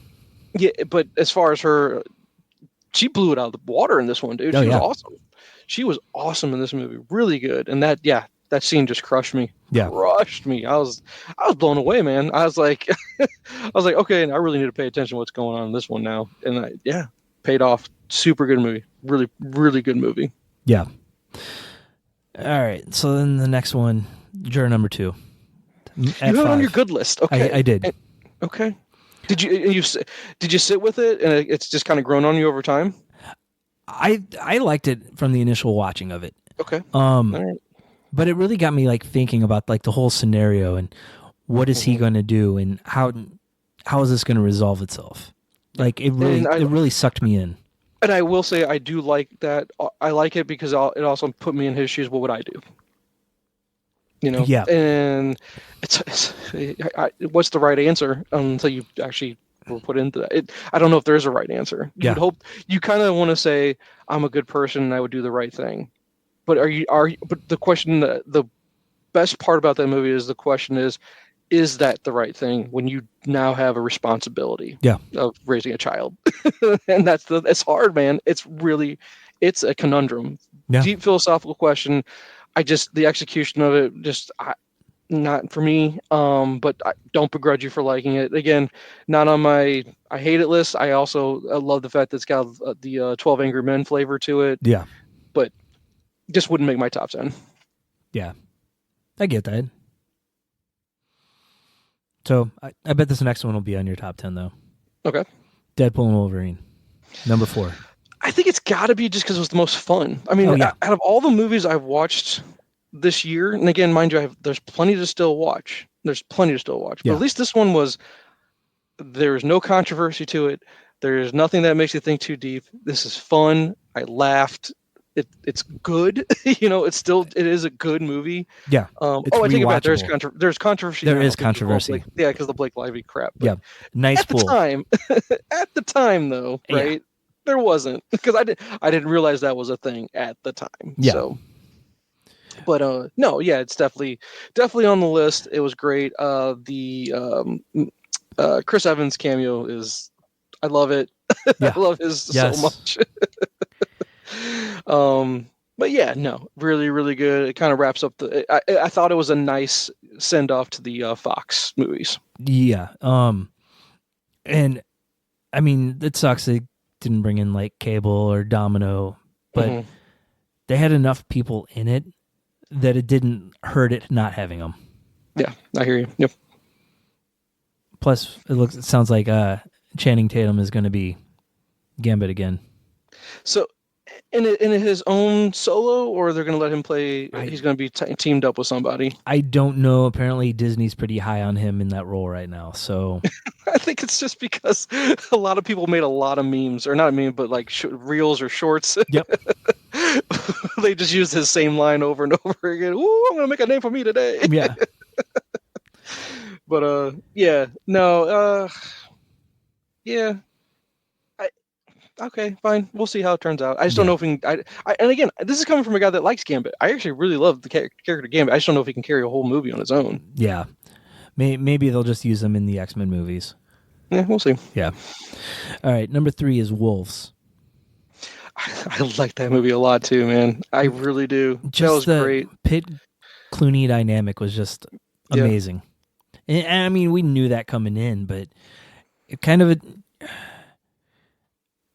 Yeah, but as far as her, she blew it out of the water in this one, dude. She was awesome. She was awesome in this movie. Really good. And that scene just crushed me. Yeah. Crushed me. I was blown away, man. I was like, okay, I really need to pay attention to what's going on in this one now. And paid off. Super good movie. Really, really good movie. Yeah. All right. So then the next one, juror number 2. You had it on your good list. Okay. I did. Okay. Did you sit with it and it's just kind of grown on you over time? I liked it from the initial watching of it. Okay. All right. But it really got me like thinking about like the whole scenario and what is he going to do and how is this going to resolve itself? Like it really sucked me in. And I will say I do like that. I like it because it also put me in his shoes. What would I do? Yeah. And what's the right answer until you actually were put into that? I don't know if there is a right answer. You would hope you kind of want to say I'm a good person and I would do the right thing. But but the question, the best part about that movie is the question is that the right thing when you now have a responsibility of raising a child? And it's hard, man. It's a conundrum. Yeah. Deep philosophical question. The execution of it, not for me. But I don't begrudge you for liking it. Again, not on my I hate it list. I love the fact that it's got the 12 Angry Men flavor to it. Yeah. But just wouldn't make my top 10. Yeah. I get that. So I bet this next one will be on your top 10 though. Okay. Deadpool and Wolverine, number 4. I think it's got to be just because it was the most fun. I mean, out of all the movies I've watched this year, and again, mind you, there's plenty to still watch. There's plenty to still watch. But Yeah. at least this one was, there's no controversy to it. There's nothing that makes you think too deep. This is fun. I laughed. It's good. It is a good movie. Yeah. I take it back. There's controversy. There is controversy. Because the Blake Lively crap. But yeah. Nice at pool. At the time, though, right? Yeah. There wasn't, because I didn't realize that was a thing at the time. Yeah. So. But no, yeah, it's definitely on the list. It was great. The Chris Evans cameo is, I love it. Yeah. I love his so much. But yeah, no, really, really good. It kind of wraps up I thought it was a nice send off to the Fox movies. Yeah. And I mean, it sucks they didn't bring in like Cable or Domino, but they had enough people in it that it didn't hurt it not having them. Yeah, I hear you. Yep. Plus, it sounds like Channing Tatum is going to be Gambit again. So, in his own solo, or they're going to let him play? He's going to be teamed up with somebody. I don't know. Apparently, Disney's pretty high on him in that role right now. So, I think it's just because a lot of people made a lot of memes, or not meme, but like reels or shorts. Yep. They just use his same line over and over again. Ooh, I'm going to make a name for me today. Yeah. But yeah, no, yeah. Okay, fine. We'll see how it turns out. I just don't know if we can. And again, this is coming from a guy that likes Gambit. I actually really love the character Gambit. I just don't know if he can carry a whole movie on his own. Yeah, maybe they'll just use him in the X-Men movies. Yeah, we'll see. Yeah. All right, number 3 is Wolves. I like that movie a lot too, man. I really do. That was great. Pitt Clooney dynamic was just amazing. Yeah. And I mean, we knew that coming in, but it kind of.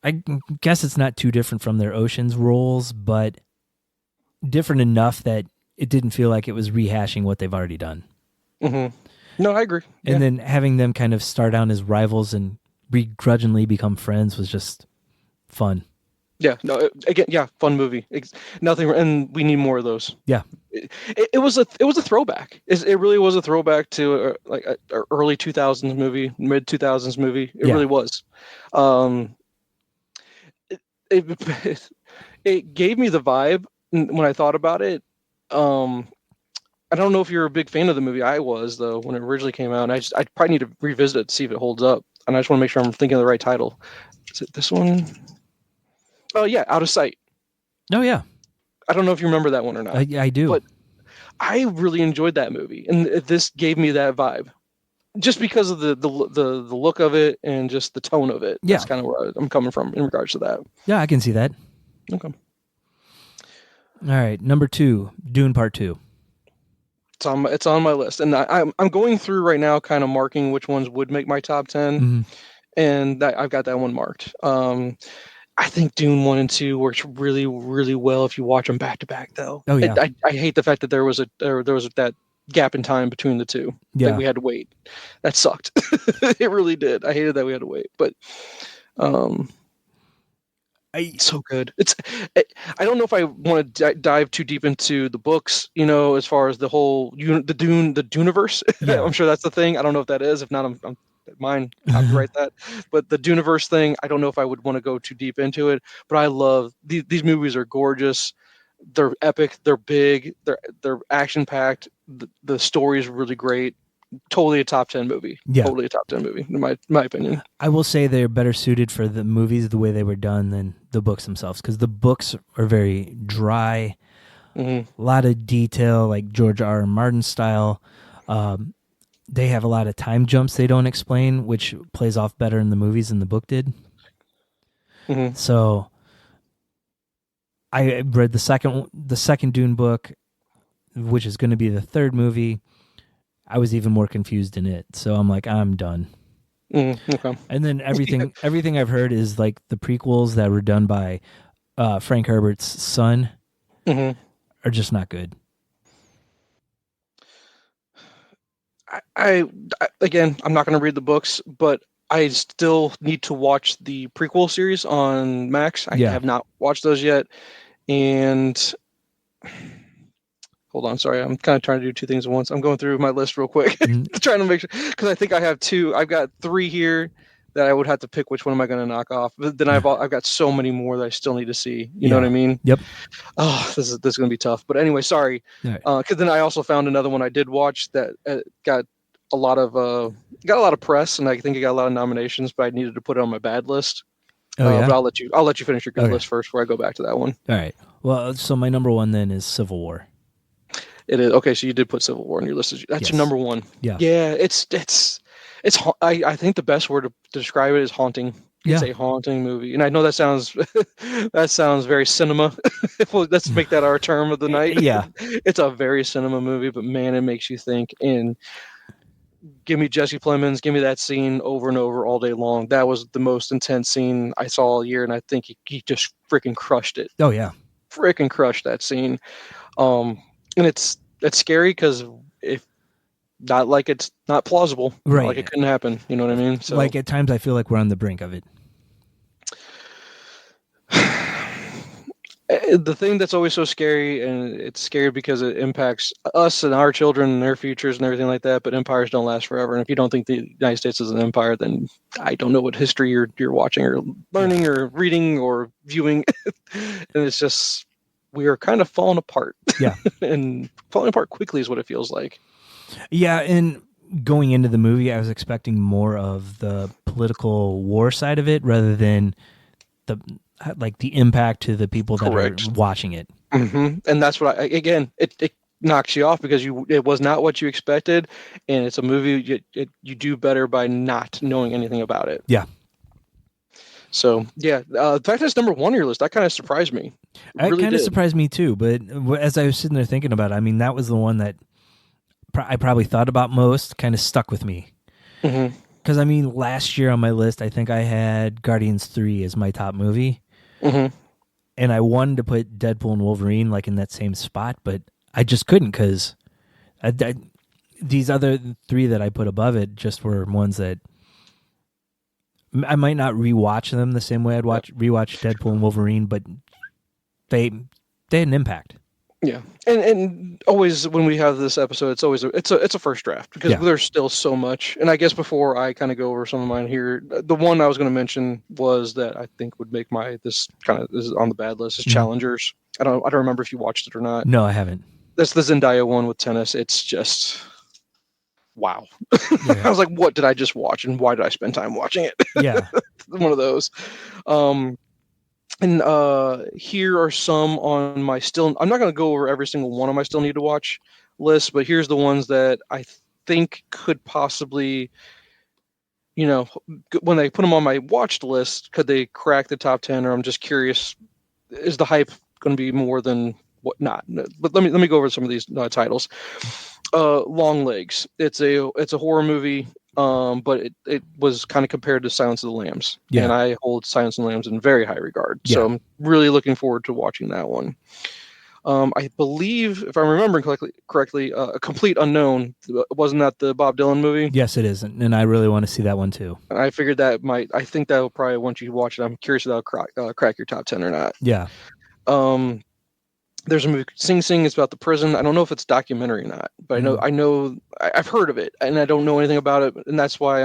I guess it's not too different from their Ocean's roles, but different enough that it didn't feel like it was rehashing what they've already done. Mm-hmm. No, I agree. And then having them kind of start out as rivals and begrudgingly become friends was just fun. Yeah. No. Again, yeah. Fun movie. Nothing. And we need more of those. Yeah. It was a throwback. It really was a throwback to like a early 2000s movie, mid 2000s movie. It really was. It gave me the vibe when I thought about it. I don't know if you're a big fan of the movie. I was, though, when it originally came out. And I probably need to revisit it to see if it holds up. And I just want to make sure I'm thinking of the right title. Is it this one? Oh, yeah, Out of Sight. Oh, yeah. I don't know if you remember that one or not. I do. But I really enjoyed that movie. And this gave me that vibe. Just because of the look of it and just the tone of it. Yeah. That's kind of where I'm coming from in regards to that. Yeah, I can see that. Okay. All right, number 2, Dune Part 2. It's on my list, and I'm going through right now, kind of marking which ones would make my top 10, and I've got that one marked. I think Dune 1 and 2 works really, really well if you watch them back to back, though. Oh yeah. I hate the fact that there was that gap in time between the two. Yeah. That we had to wait. That sucked. It really did. I hated that we had to wait, but so good. I don't know if I want to dive too deep into the books, as far as the whole the Duneverse. Yeah. I'm sure that's the thing. I don't know if that is. If not, I'm mine. Copyright that. But the Duneverse thing, I don't know if I would want to go too deep into it. But I love these movies. Are gorgeous. They're epic. They're big. They're action packed. The story is really great. Totally a top 10 movie. Yeah. Totally a top 10 movie, in my opinion. I will say they're better suited for the movies the way they were done than the books themselves, because the books are very dry, a lot of detail, like George R. R. Martin style. They have a lot of time jumps they don't explain, which plays off better in the movies than the book did. Mm-hmm. So I read the second Dune book, which is going to be the third movie. I was even more confused in it, so I'm like, I'm done. Okay. And then everything I've heard is like the prequels that were done by Frank Herbert's son are just not good. I again, I'm not going to read the books, but I still need to watch the prequel series on Max. I have not watched those yet, and hold on, sorry, I'm kind of trying to do two things at once. I'm going through my list real quick, trying to make sure, because I think I have two. I've got three here that I would have to pick which one am I going to knock off. But then I've got so many more that I still need to see. You know what I mean? Yep. Oh, this is going to be tough. But anyway, sorry. Right. Because then I also found another one I did watch that got a lot of press, and I think it got a lot of nominations, but I needed to put it on my bad list. But I'll let you finish your good list first before I go back to that one. All right. Well, so my number one then is Civil War. It is okay. So you did put Civil War on your list. That's your number one. Yeah. Yeah. It's. I think the best word to describe it is haunting. It's a haunting movie, and I know that sounds very cinema. Well, let's make that our term of the night. Yeah. It's a very cinema movie, but man, it makes you think. And give me Jesse Plemons, give me that scene over and over all day long. That was the most intense scene I saw all year, and I think he just freaking crushed it. Oh yeah, freaking crushed that scene. And it's scary because if not, like, it's not plausible, right? Like it couldn't happen. You know what I mean? So, like at times I feel like we're on the brink of it. The thing that's always so scary, and it's scary because it impacts us and our children and their futures and everything like that, but empires don't last forever. And if you don't think the United States is an empire, then I don't know what history you're watching or learning or reading or viewing. And it's just, we are kind of falling apart. Yeah. And falling apart quickly is what it feels like. Yeah, and going into the movie, I was expecting more of the political war side of it rather than the impact to the people that are watching it. Mm-hmm. And that's what it knocks you off because it was not what you expected, and it's a movie you do better by not knowing anything about it. Yeah. So the fact that it's number one on your list, that kind of surprised me. It kind of surprised me too. But as I was sitting there thinking about it, I mean, that was the one that I probably thought about most, kind of stuck with me. Mm-hmm. Because I mean, last year on my list, I think I had Guardians 3 as my top movie. Mm-hmm. And I wanted to put Deadpool and Wolverine like in that same spot, but I just couldn't because these other three that I put above it just were ones that I might not rewatch them the same way I'd rewatch Deadpool and Wolverine, but they had an impact. Yeah, and always when we have this episode, it's always it's a first draft because there's still so much. And I guess before I kind of go over some of mine here, the one I was going to mention was that I think would make this is on the bad list is Challengers. I don't remember if you watched it or not. No, I haven't. That's the Zendaya one with tennis. It's just wow. I was like, what did I just watch, and why did I spend time watching it? Yeah, one of those. And here are some on my still. I'm not going to go over every single one of my still need to watch list, but here's the ones that I think could possibly, when they put them on my watched list, could they crack the top 10? Or I'm just curious, is the hype going to be more than what not? But let me go over some of these titles. Long Legs. It's a horror movie. But it was kind of compared to Silence of the Lambs, and I hold Silence of the Lambs in very high regard. So I'm really looking forward to watching that one. I believe, if I'm remembering correctly, A Complete Unknown, wasn't that the Bob Dylan movie? Yes, it is, and I really want to see that one too. I figured I think that will probably, once you watch it, I'm curious if that'll crack your top 10 or not. Yeah. There's a movie, Sing Sing. It's about the prison. I don't know if it's documentary or not, but I know I've heard of it, and I don't know anything about it, and that's why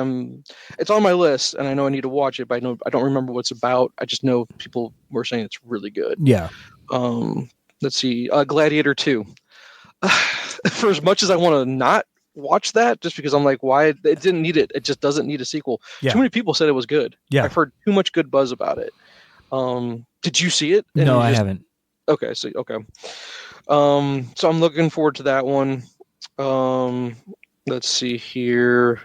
it's on my list, and I know I need to watch it, but I don't remember what it's about. I just know people were saying it's really good. Yeah. Let's see, Gladiator 2. For as much as I want to not watch that, just because I'm like, why it didn't need it. It just doesn't need a sequel. Yeah. Too many people said it was good. Yeah. I've heard too much good buzz about it. Did you see it? No, I haven't. Okay. So I'm looking forward to that one. Let's see here.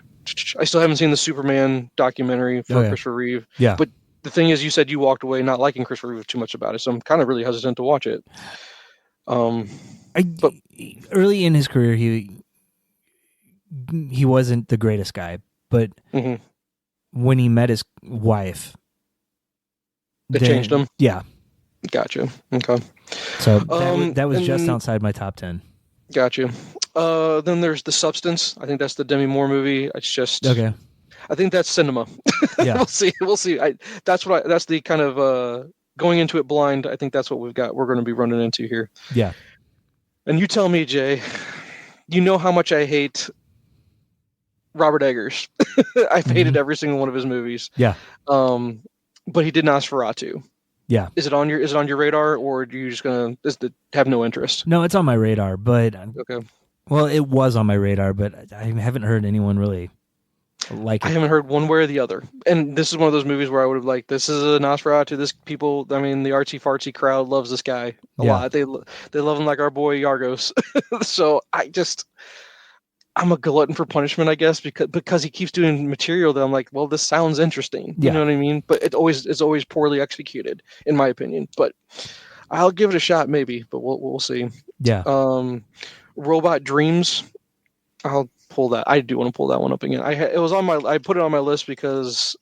I still haven't seen the Superman documentary for Christopher Reeve. Yeah. But the thing is, you said you walked away not liking Christopher Reeve too much about it, so I'm kind of really hesitant to watch it. But early in his career, he wasn't the greatest guy, but when he met his wife, it changed him. Yeah. Gotcha. Okay. So that was just outside my top 10. Gotcha. Then there's The Substance. I think that's the Demi Moore movie. It's just okay. I think that's cinema. Yeah. We'll see. That's the kind of going into it blind. I think that's what we're going to be running into here. Yeah. And you tell me, Jay, you know how much I hate Robert Eggers. I've hated every single one of his movies. Yeah. But he did Nosferatu. Yeah. Is it on your radar, or are you just gonna have no interest? No, it's on my radar, but Okay. well, it was on my radar, but I haven't heard anyone really like I it. haven't heard one way or the other. And this is one of those movies where I would have liked, this is a Nosferatu. The artsy fartsy crowd loves this guy a lot. They love him like our boy Yargos. So I'm a glutton for punishment, I guess, because he keeps doing material that I'm like, well, this sounds interesting. You know what I mean? But it's always poorly executed, in my opinion. But I'll give it a shot, maybe. But we'll see. Yeah. Robot Dreams. I'll pull that. I do want to pull that one up again. I put it on my list because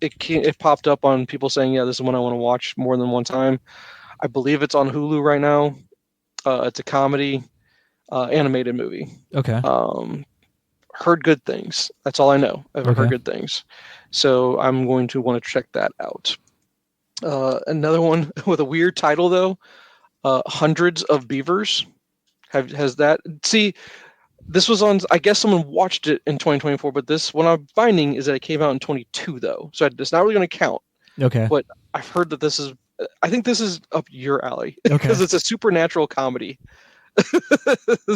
it popped up on people saying, yeah, this is one I want to watch more than one time. I believe it's on Hulu right now. It's a comedy. Animated movie. Okay. Heard good things. That's all I know. I've heard good things. So I'm going to want to check that out. Another one with a weird title, though. Hundreds of Beavers. Has that... See, this was on... I guess someone watched it in 2024, but what I'm finding is that it came out in 22, though. So it's not really going to count. Okay. But I've heard that this is... I think this is up your alley. Because it's a supernatural comedy.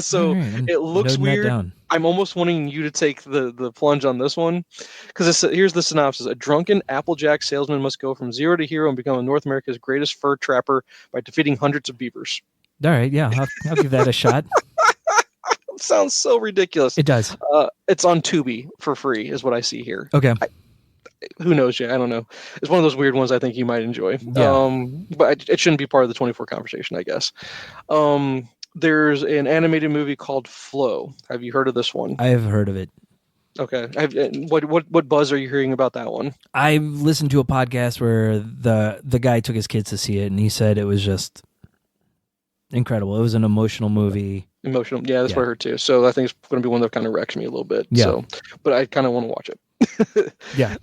So it looks weird. I'm almost wanting you to take the plunge on this one, because here's the synopsis: a drunken Applejack salesman must go from zero to hero and become North America's greatest fur trapper by defeating hundreds of beavers. All right, yeah, I'll give that a shot. It sounds so ridiculous. It does. It's on Tubi for free, is what I see here. Okay. Who knows, Jay? I don't know. It's one of those weird ones I think you might enjoy. Yeah. But it shouldn't be part of the 24 conversation, I guess. There's an animated movie called Flow. Have you heard of this one? I have heard of it. Okay. What buzz are you hearing about that one? I listened to a podcast where the guy took his kids to see it, and he said it was just incredible. It was an emotional movie. Emotional. Yeah, that's what I heard too. So I think it's going to be one that kind of wrecks me a little bit. Yeah. So, but I kind of want to watch it. Yeah.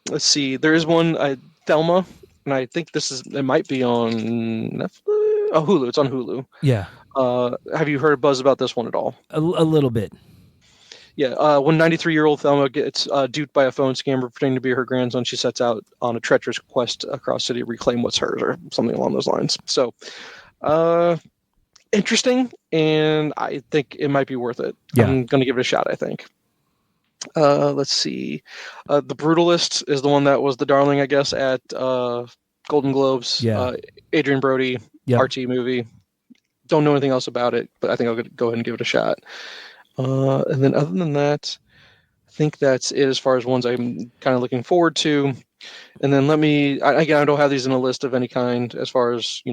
Let's see. There is one, Thelma, and I think it might be on Netflix. Oh, Hulu. It's on Hulu. Yeah. Have you heard buzz about this one at all? A little bit. Yeah. When 93-year-old Thelma gets duped by a phone scammer pretending to be her grandson, she sets out on a treacherous quest across city to reclaim what's hers, or something along those lines. So, interesting, and I think it might be worth it. Yeah. I'm going to give it a shot, I think. Let's see. The Brutalist is the one that was the darling, I guess, at Golden Globes. Yeah. Adrian Brody, Archie movie. Don't know anything else about it, but I think I'll go ahead and give it a shot. And then other than that, I think that's it as far as ones I'm kind of looking forward to. And then I don't have these in a list of any kind as far as,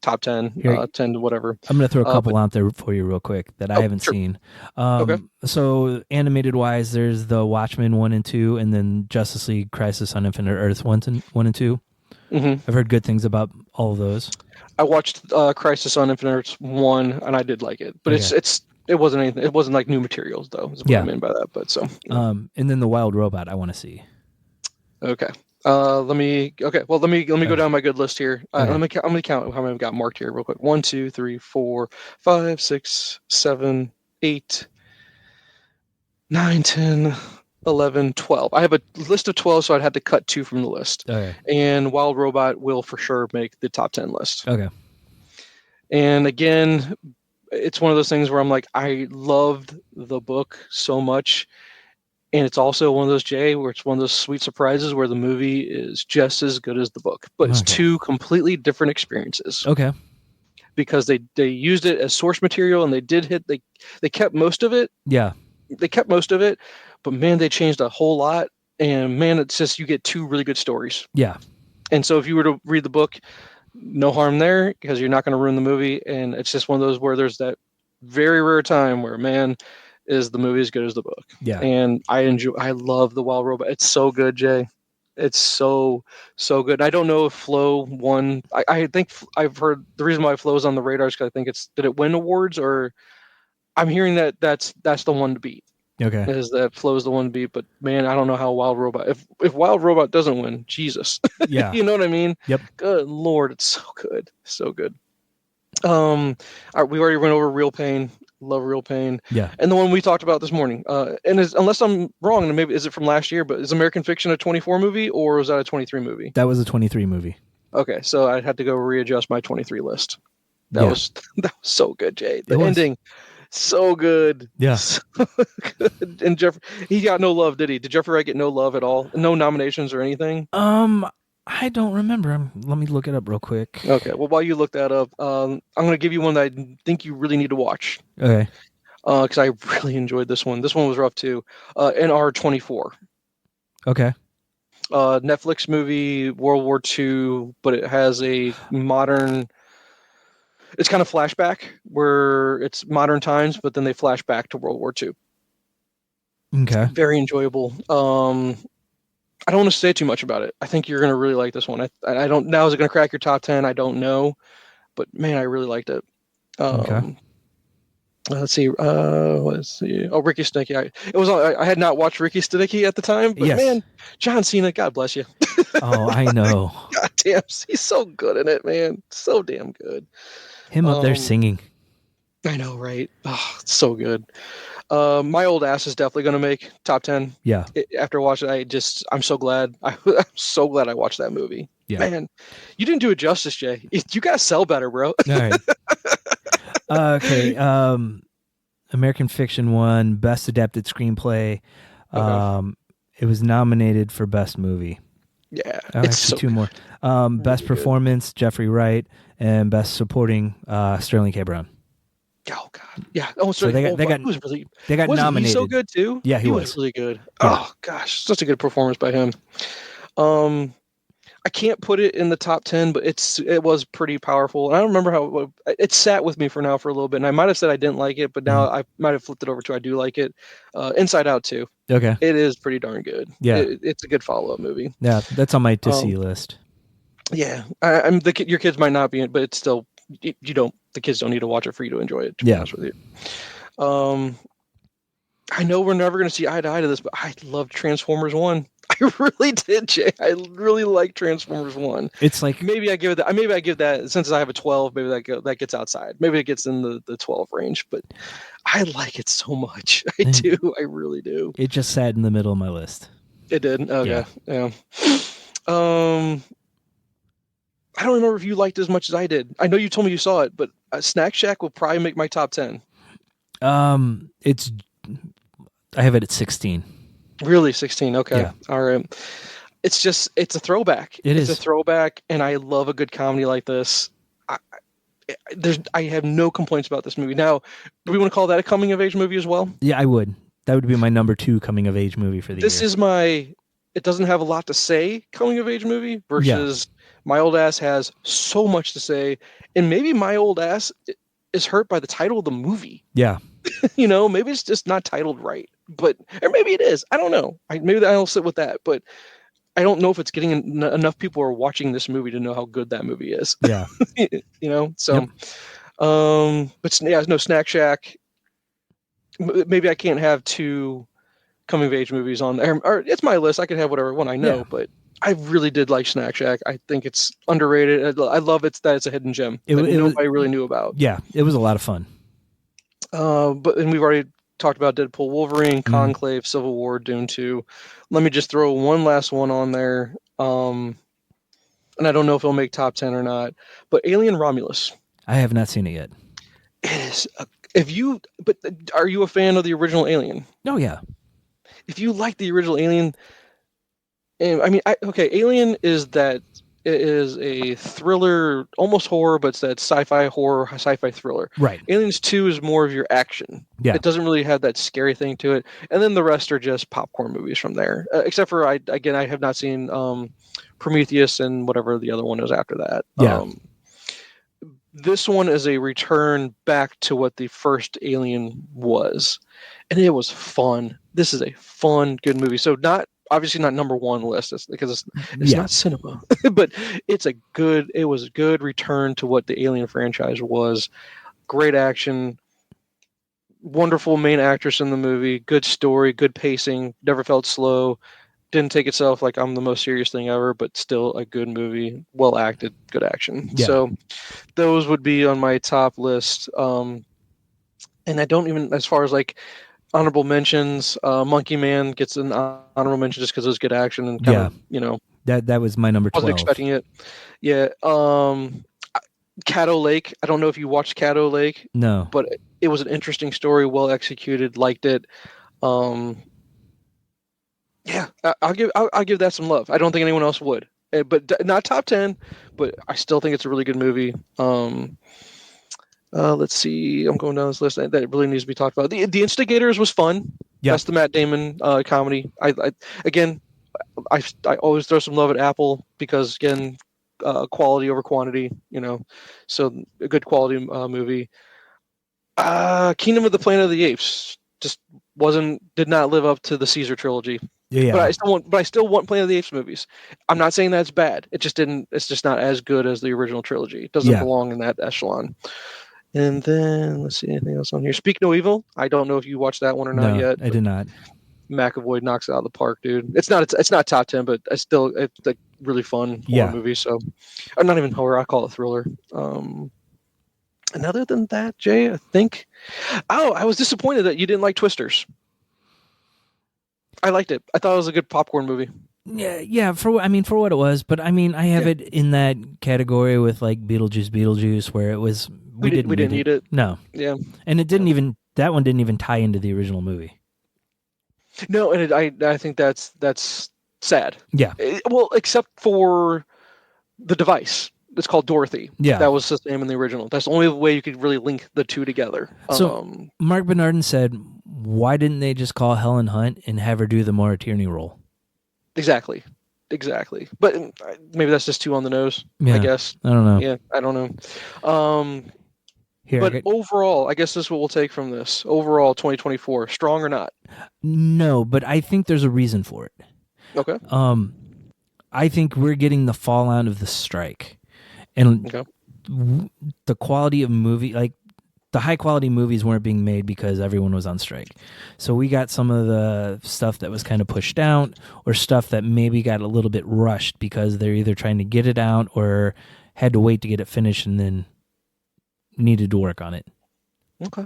top 10, 10 to whatever. I'm going to throw a couple out there for you real quick that I haven't seen. Okay. So animated wise, there's the Watchmen 1 and 2, and then Justice League Crisis on Infinite Earth 1 and 2. Mm-hmm. I've heard good things about all of those. I watched Crisis on Infinite Earths 1, and I did like it, but it wasn't anything. It wasn't like new materials, though. Is what I mean by that. But so. And then the Wild Robot, I want to see. Okay. Let me go down my good list here. I'm gonna count how many I've got marked here real quick. 1, 2, 3, 4, 5, 6, 7, 8, 9, 10, 11, 12. I have a list of 12, so I'd have to cut 2 from the list. Okay. And Wild Robot will for sure make the top 10 list. Okay. And again, it's one of those things where I'm like, I loved the book so much. And it's also one of those, Jay, where it's one of those sweet surprises where the movie is just as good as the book. But it's two completely different experiences. Okay. Because they used it as source material, and they kept most of it. Yeah. They kept most of it, but man, they changed a whole lot. And man, it's just, you get 2 really good stories. Yeah. And so if you were to read the book, no harm there, because you're not going to ruin the movie. And it's just one of those where there's that very rare time where, man, is the movie as good as the book. Yeah. And I love the Wild Robot. It's so good, Jay. It's so good. I don't know if Flow won. I think I've heard the reason why Flow's on the radar is because I think did it win awards, or I'm hearing that's the one to beat. Okay. Is that Flow's the one to beat, but man, I don't know how Wild Robot, if Wild Robot doesn't win, Jesus. Yeah. You know what I mean? Yep. Good Lord, it's so good. So good. We already went over Real Pain. Love Real Pain. Yeah. And the one we talked about this morning. Unless I'm wrong, and maybe is it from last year? But is American Fiction a 24 movie or was that a 23 movie? That was a 23 movie. Okay, so I had to go readjust my 23 list. That was so good, Jay. The ending, so good. Yeah. So good. And he got no love, did he? Did Jeffrey Wright get no love at all? No nominations or anything? I don't remember. Let me look it up real quick. Okay. Well, while you look that up, I'm going to give you one that I think you really need to watch. Okay. Because I really enjoyed this one. This one was rough too. NR24. Okay. Netflix movie, World War II, but it has a modern. It's kind of flashback where it's modern times, but then they flash back to World War II. Okay. Very enjoyable. I don't want to say too much about it. I think you're going to really like this one. I don't. Now is it going to crack your top 10? I don't know, but man, I really liked it. Okay. Let's see. Let's see. Oh, Ricky Stenicki. I had not watched Ricky Stenicki at the time, but man, John Cena. God bless you. Oh, I know. God damn, he's so good in it, man. So damn good. Him up there singing. I know, right? Oh, it's so good. My Old Ass is definitely going to make top 10. Yeah. After watching it, I'm so glad. I'm so glad I watched that movie. Yeah. Man, you didn't do it justice, Jay. You got to sell better, bro. All right. Okay. American Fiction won Best Adapted Screenplay. Okay. It was nominated for Best Movie. Yeah. Actually, so two more. Best Performance, Jeffrey Wright, and Best Supporting, Sterling K. Brown. Oh God, yeah. Oh, so they got nominated. He so good too. Yeah, he was really good. Yeah. Oh gosh, such a good performance by him. I can't put it in the top 10, but it was pretty powerful. And I don't remember how it sat with me for a little bit. And I might have said I didn't like it, but now I might have flipped it over to I do like it. Inside Out 2. Okay. It is pretty darn good. Yeah. It's a good follow-up movie. Yeah, that's on my to-see list. Yeah. Your kids might not be in, but it's still, the kids don't need to watch it for you to enjoy it, to be honest with you. I know we're never going to see eye to eye to this, but I loved Transformers 1. I really did, Jay. I really like Transformers 1. It's like maybe I give that since I have a 12, maybe that gets outside. Maybe it gets in the 12 range, but I like it so much. I do. I really do. It just sat in the middle of my list. It did. Okay. Yeah. I don't remember if you liked it as much as I did. I know you told me you saw it, but Snack Shack will probably make my top 10. I have it at 16. Really, 16? Okay. Yeah. All right. It's a throwback. It's a throwback, and I love a good comedy like this. I have no complaints about this movie. Now, do we want to call that a coming of age movie as well? Yeah, I would. That would be my number 2 coming of age movie for the year. This is it doesn't have a lot to say coming of age movie versus My Old Ass has so much to say, and maybe My Old Ass is hurt by the title of the movie. Yeah. Maybe it's just not titled right, or maybe it is. I don't know. Maybe I'll sit with that, but I don't know if it's getting enough people are watching this movie to know how good that movie is. Yeah. So, but yeah, no, Snack Shack. Maybe I can't have 2 coming of age movies on there. Or it's my list. I can have whatever one I know, but I really did like Snack Shack. I think it's underrated. I love that it's a hidden gem that nobody really knew about. Yeah, it was a lot of fun. And we've already talked about Deadpool, Wolverine, Conclave, Civil War, Dune 2. Let me just throw one last one on there. And I don't know if it'll make top 10 or not, but Alien Romulus. I have not seen it yet. It is. But are you a fan of the original Alien? Oh, yeah. If you like the original Alien, Alien is that. It is a thriller, almost horror, but it's that sci-fi horror, sci-fi thriller. Right. Aliens 2 is more of your action. Yeah. It doesn't really have that scary thing to it. And then the rest are just popcorn movies from there. Except for, I have not seen Prometheus and whatever the other one is after that. Yeah. This one is a return back to what the first Alien was. And it was fun. This is a fun, good movie. So obviously not number 1 list because it's not cinema, but it was a good return to what the Alien franchise was. Great action, wonderful main actress in the movie, good story, good pacing, never felt slow. didn't take itself like I'm the most serious thing ever, but still a good movie, well acted, good action. Yeah. So those would be on my top list. And I don't even, as far as like honorable mentions, Monkey Man gets an honorable mention just because it was good action and kind of, that was my number 12. wasn't expecting it. Yeah. Caddo Lake. I don't know if you watched Caddo Lake. No. But it was an interesting story, well executed, liked it. Yeah, I'll give that some love. I don't think anyone else would, but not top 10. But I still think it's a really good movie. Let's see. I'm going down this list that really needs to be talked about. The Instigators was fun. Yeah. That's the Matt Damon comedy. I always throw some love at Apple because again, quality over quantity. So a good quality movie. Kingdom of the Planet of the Apes just did not live up to the Caesar trilogy. Yeah. But I still want Planet of the Apes movies. I'm not saying that's bad. It just didn't. It's just not as good as the original trilogy. It doesn't belong in that echelon. And then let's see anything else on here. Speak No Evil. I don't know if you watched that one or not yet. I did not. McAvoy knocks it out of the park, dude. It's not top 10, but it's a really fun horror movie. So, I'm not even horror. I call it thriller. And other than that, Jay, I think. Oh, I was disappointed that you didn't like Twisters. I liked it. I thought it was a good popcorn movie. Yeah. For what it was, but I have it in that category with like Beetlejuice, where it was we didn't need it. No. Yeah. And that one didn't even tie into the original movie. No, and I think that's sad. Yeah. Well, except for the device. It's called Dorothy. Yeah. That was his name in the original. That's the only way you could really link the two together. So Mark Bernardin said, why didn't they just call Helen Hunt and have her do the Maura Tierney role? Exactly. But maybe that's just too on the nose, I guess. I don't know. Yeah, I don't know. Overall, I guess this is what we'll take from this. Overall, 2024, strong or not? No, but I think there's a reason for it. Okay. I think we're getting the fallout of the strike. And the quality of movie, like the high quality movies weren't being made because everyone was on strike. So we got some of the stuff that was kind of pushed out or stuff that maybe got a little bit rushed because they're either trying to get it out or had to wait to get it finished and then needed to work on it. Okay.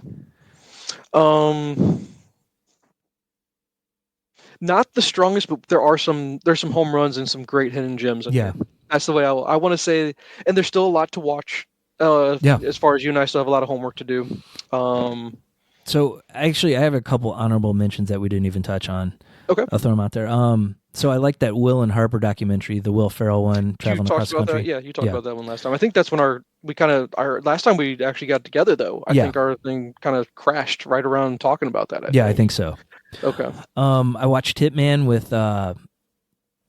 Not the strongest, but there's some home runs and some great hidden gems. That's the way I want to say. And there's still a lot to watch. As far as you and I still have a lot of homework to do. So actually, I have a couple honorable mentions that we didn't even touch on. Okay, I'll throw them out there. So I like that Will and Harper documentary, the Will Ferrell one, traveling across the country. You talked about that one last time. I think that's when our last time we actually got together though. I think our thing kind of crashed right around talking about that. I think so. Okay. I watched Hitman with the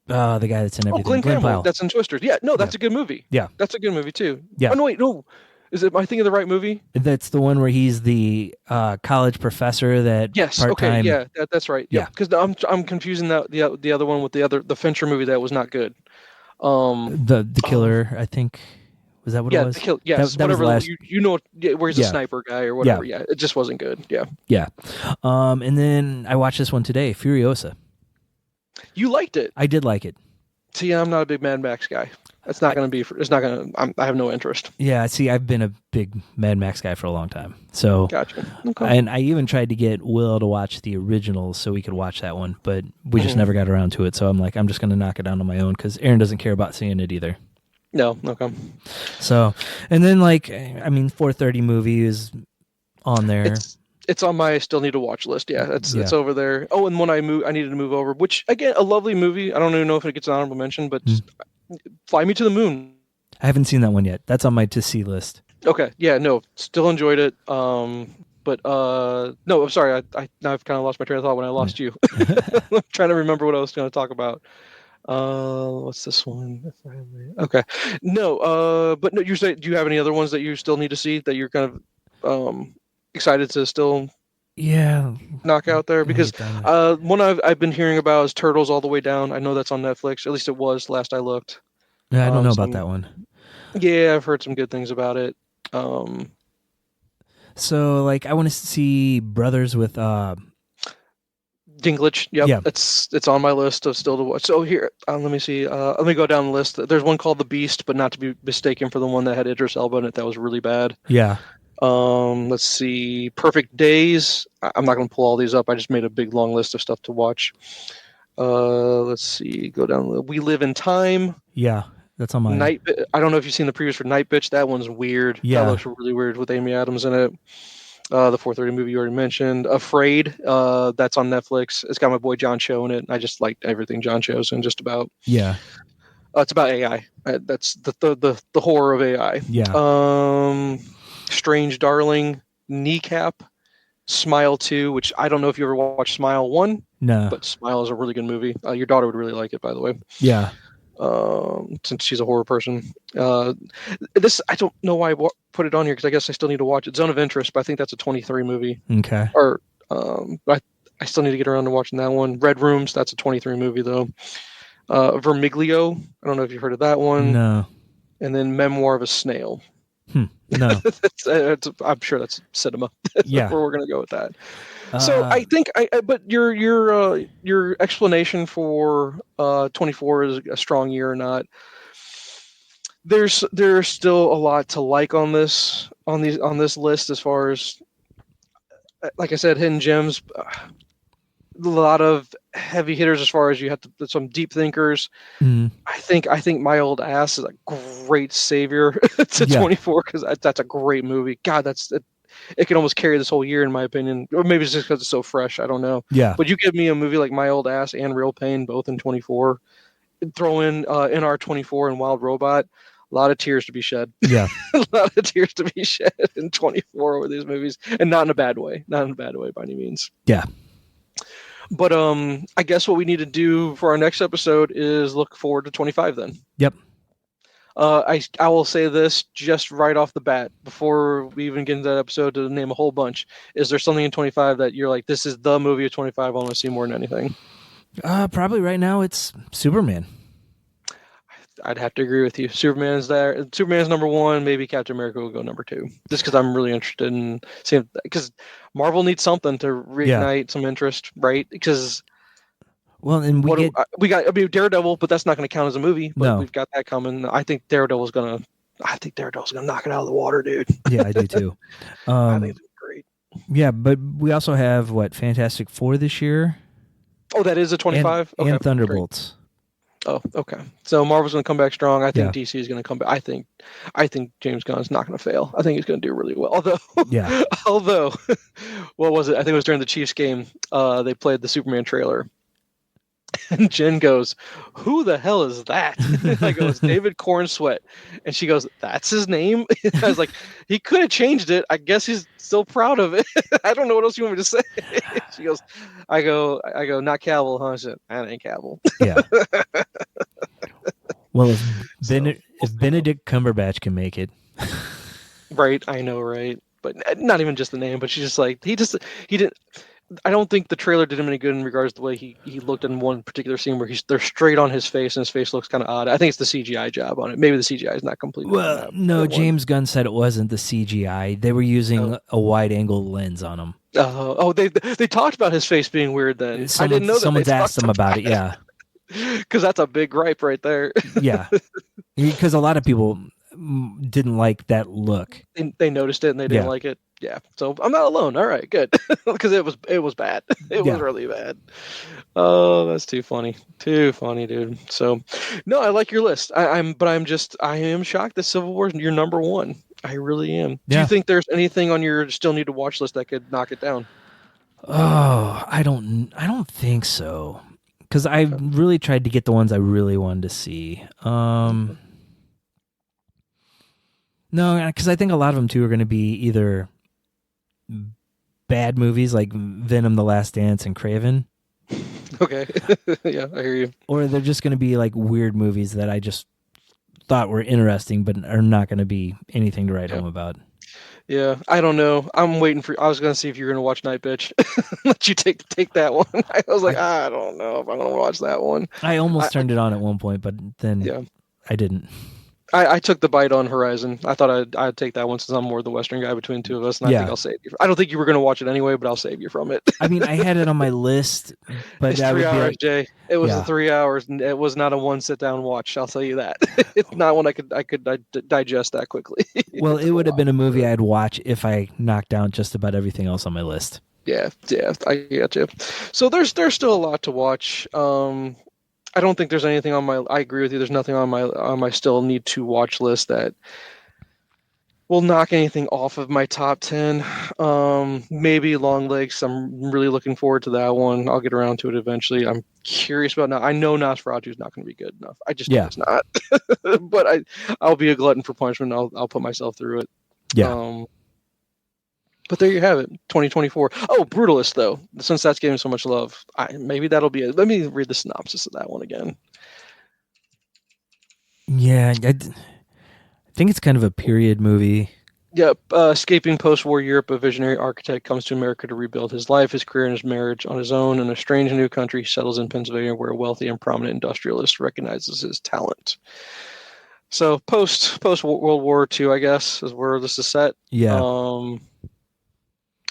guy that's in everything. Glenn Powell. That's in Twisters. Yeah, no, that's a good movie. Yeah. That's a good movie too. Yeah. Oh no, wait, no. Am I thinking of the right movie? That's the one where he's the college professor that part-time. Okay, yeah, that's right. Yeah, because I'm confusing the other one with the Fincher movie that was not good. The killer, I think. Was that what it was? That whatever. Was where he's a sniper guy or whatever. Yeah, it just wasn't good. Yeah. Yeah. And then I watched this one today, Furiosa. You liked it. I did like it. See, I'm not a big Mad Max guy. It's not going to be. It's not going to. I have no interest. Yeah. See, I've been a big Mad Max guy for a long time. So. Gotcha. Okay. And I even tried to get Will to watch the originals so we could watch that one, but we just never got around to it. So I'm like, I'm just going to knock it down on my own because Aaron doesn't care about seeing it either. No. Okay. So, and then 4:30 movie is on there. It's on my still need to watch list. Yeah, it's over there. Oh, and when I needed to move over, which again, a lovely movie. I don't even know if it gets an honorable mention, but just Fly Me to the Moon. I haven't seen that one yet. That's on my to see list. Okay. Yeah. No. Still enjoyed it. But no. I'm sorry. Now I've kind of lost my train of thought when I lost you. I'm trying to remember what I was going to talk about. What's this one? Okay. No. But no. You say, do you have any other ones that you still need to see that you're kind of excited to still knock out there? Because one I've been hearing about is Turtles All the Way Down. I know that's on Netflix. At least it was last I looked. Yeah, I don't know about that one. Yeah, I've heard some good things about it. So I want to see Brothers with Dinklage. Yep, Yeah. it's on my list of still to watch. So here, let me see. Let me go down the list. There's one called The Beast, but not to be mistaken for the one that had Idris Elba in it. That was really bad. Yeah. Let's see. Perfect Days. I'm not going to pull all these up. I just made a big long list of stuff to watch. Let's see. Go down. We Live in Time. Yeah. That's on my Night. I don't know if you've seen the previews for Night Bitch. That one's weird. Yeah. That looks really weird with Amy Adams in it. The 4:30 movie you already mentioned. Afraid. That's on Netflix. It's got my boy John Cho in it. I just liked everything John Cho's in just about. Yeah. It's about AI. That's the horror of AI. Yeah. Strange Darling. Kneecap. Smile 2, which I don't know if you ever watched Smile 1. No. But Smile is a really good movie. Your daughter would really like it, by the way. Yeah. Since she's a horror person. This, I don't know why I put it on here because I guess I still need to watch it. Zone of Interest, but I think that's a 23 movie. Okay. Or, but I still need to get around to watching that one. Red Rooms, that's a 23 movie though. Vermiglio, I don't know if you've heard of that one. No. And then Memoir of a Snail. No. I'm sure that's cinema. Yeah. Where we're gonna go with that. So I think but your explanation for 24 is a strong year or not. There's still a lot to like on this list as far as, like I said, hidden gems. A lot of heavy hitters as far as you have to some deep thinkers. Mm. I think My Old Ass is a great savior to 24 because that's a great movie. God, it can almost carry this whole year in my opinion, or maybe it's just because it's so fresh. I don't know. Yeah. But you give me a movie like My Old Ass and Real Pain, both in 24. Throw in NR24 and Wild Robot. A lot of tears to be shed. Yeah. A lot of tears to be shed in 24 over these movies, and not in a bad way. Not in a bad way by any means. Yeah. But I guess what we need to do for our next episode is look forward to 25 then. Yep. I will say this just right off the bat before we even get into that episode to name a whole bunch. Is there something in 25 that you're like, this is the movie of 25 I want to see more than anything? Probably right now it's Superman. I'd have to agree with you. Superman's there. Superman's number one. Maybe Captain America will go number 2. Just because I'm really interested in seeing, because Marvel needs something to reignite some interest, right? Because and we got. I mean, Daredevil, but that's not going to count as a movie. But no. We've got that coming. I think Daredevil's gonna knock it out of the water, dude. Yeah, I do too. I think it's great. Yeah, but we also have Fantastic Four this year. Oh, that is a 25. And Thunderbolts. Great. Oh, okay. So Marvel's going to come back strong. I think DC is going to come back. I think James Gunn's not going to fail. I think he's going to do really well. Although, what was it? I think it was during the Chiefs game. They played the Superman trailer, and Jen goes, "Who the hell is that?" I go, "It's David Cornsweet," and she goes, "That's his name." I was like, "He could have changed it. I guess he's still proud of it." I don't know what else you want me to say. She goes, I go, "Not Cavill, huh?" She said, "That ain't Cavill." Yeah. Well, if Benedict Cumberbatch can make it, right? I know, right? But not even just the name, but she's just like he didn't. I don't think the trailer did him any good in regards to the way he looked in one particular scene where they're straight on his face and his face looks kind of odd. I think it's the CGI job on it. Maybe the CGI is not completely. Well, no, James Gunn said it wasn't the CGI. They were using a wide angle lens on him. They talked about his face being weird then. I didn't know that. Someone's asked him about it, yeah. Because that's a big gripe right there. Yeah. Because a lot of people didn't like that look. They noticed it and they didn't like it. Yeah, so I'm not alone. All right, good. Because it was bad. It was really bad. Oh, that's too funny, dude. So, no, I like your list. I am shocked that Civil War is your number one. I really am. Yeah. Do you think there's anything on your still need to watch list that could knock it down? Oh, I don't think so. Because I really tried to get the ones I really wanted to see. No, because I think a lot of them too are going to be either bad movies like Venom: The Last Dance and Craven. Okay. Yeah, I hear you. Or they're just going to be like weird movies that I just thought were interesting but are not going to be anything to write home about. Yeah, I don't know. I'm waiting for. I was going to see if you were going to watch Night Bitch. Let you take that one. I was like, I don't know if I'm going to watch that one. I almost turned it on at one point, but then I didn't. I took the bite on Horizon. I thought I'd take that one since I'm more the Western guy between two of us, and I think I'll save you. I don't think you were going to watch it anyway, but I'll save you from it. I mean, I had it on my list, but it's that 3 would be hours, like, Jay. It was 3 hours, and it was not a one sit down watch. I'll tell you that. It's not one I could digest that quickly. Well, it would have been a movie I'd watch if I knocked down just about everything else on my list. Yeah, I get you. So there's still a lot to watch. I don't think there's anything on my. I agree with you. There's nothing on my still need to watch list that will knock anything off of my top 10. Maybe Long Legs. I'm really looking forward to that one. I'll get around to it eventually. I'm curious about now. I know Nosferatu is not going to be good enough. I just know it's not. But I'll be a glutton for punishment. I'll put myself through it. Yeah. But there you have it, 2024. Oh, Brutalist, though, since that's getting so much love, maybe that'll be it. Let me read the synopsis of that one again. Yeah, I think it's kind of a period movie. Yep. Escaping post-war Europe, a visionary architect comes to America to rebuild his life, his career, and his marriage on his own. In a strange new country, he settles in Pennsylvania, where a wealthy and prominent industrialist recognizes his talent. So post World War II, I guess, is where this is set. Yeah.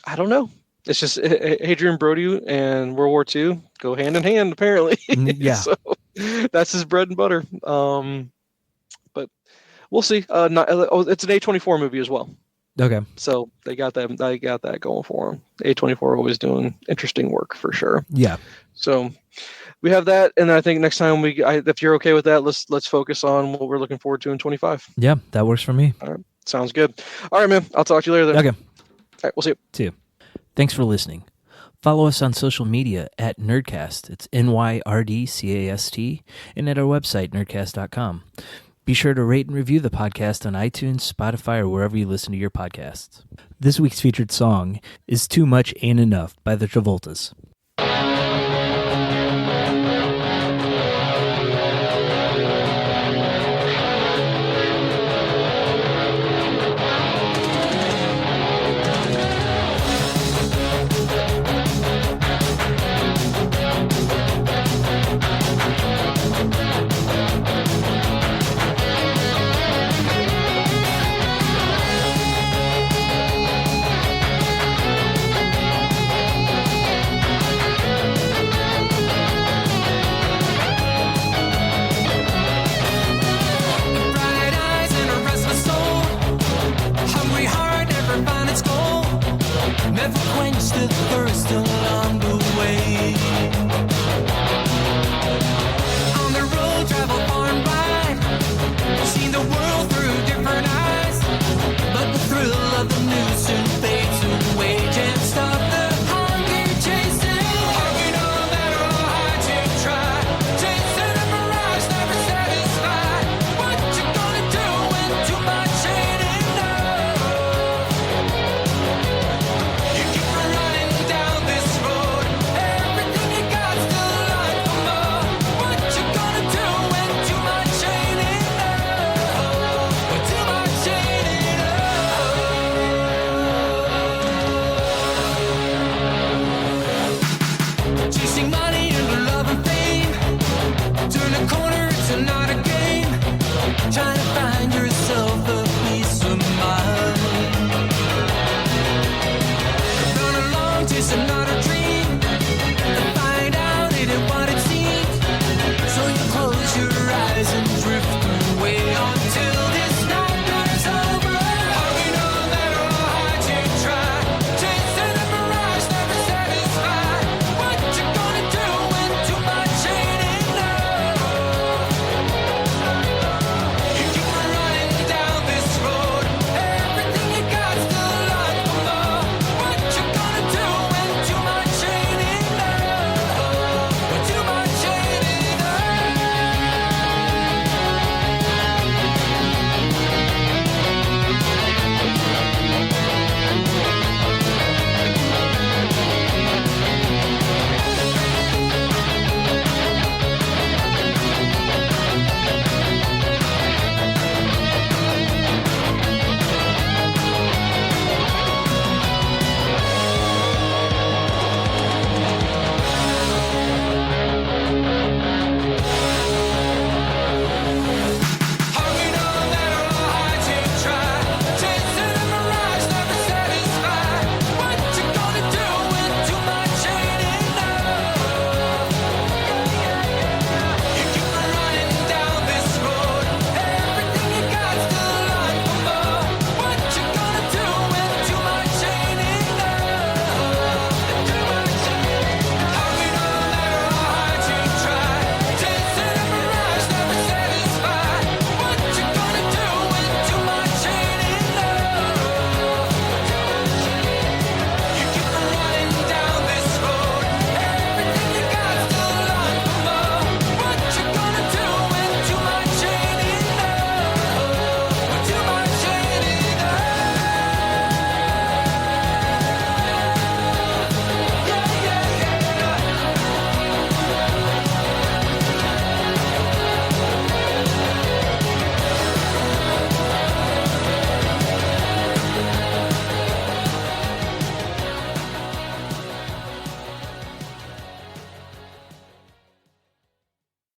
I don't know. It's just Adrian Brody and World War II go hand in hand, apparently. Yeah. So that's his bread and butter. But we'll see. It's an A24 movie as well. Okay. So they got that going for them. A24 always doing interesting work for sure. Yeah. So we have that, and I think next time if you're okay with that, let's focus on what we're looking forward to in 25. Yeah, that works for me. All right. Sounds good. All right, man. I'll talk to you later then. Okay. All right, we'll see you. See you. Thanks for listening. Follow us on social media at Nyrdcast. It's NYRDCAST, and at our website, nerdcast.com. Be sure to rate and review the podcast on iTunes, Spotify, or wherever you listen to your podcasts. This week's featured song is Too Much Ain't Enough by the Travoltas. Never quench the thirst along the way. On the road, travel far and wide, seen the world through different eyes, but the thrill of the new soon fades away. Can't stop the hunger chasing, hungry no matter how hard you try, chasing a mirage never satisfied. What you gonna do when too much ain't enough? You keep running down this road, everything you got still alive for more. What you gonna do when too much ain't enough? When too much ain't enough. Chasing money and love and fame, turn a corner, it's not a game. Trying to find yourself a peace of mind. Run along, chasing not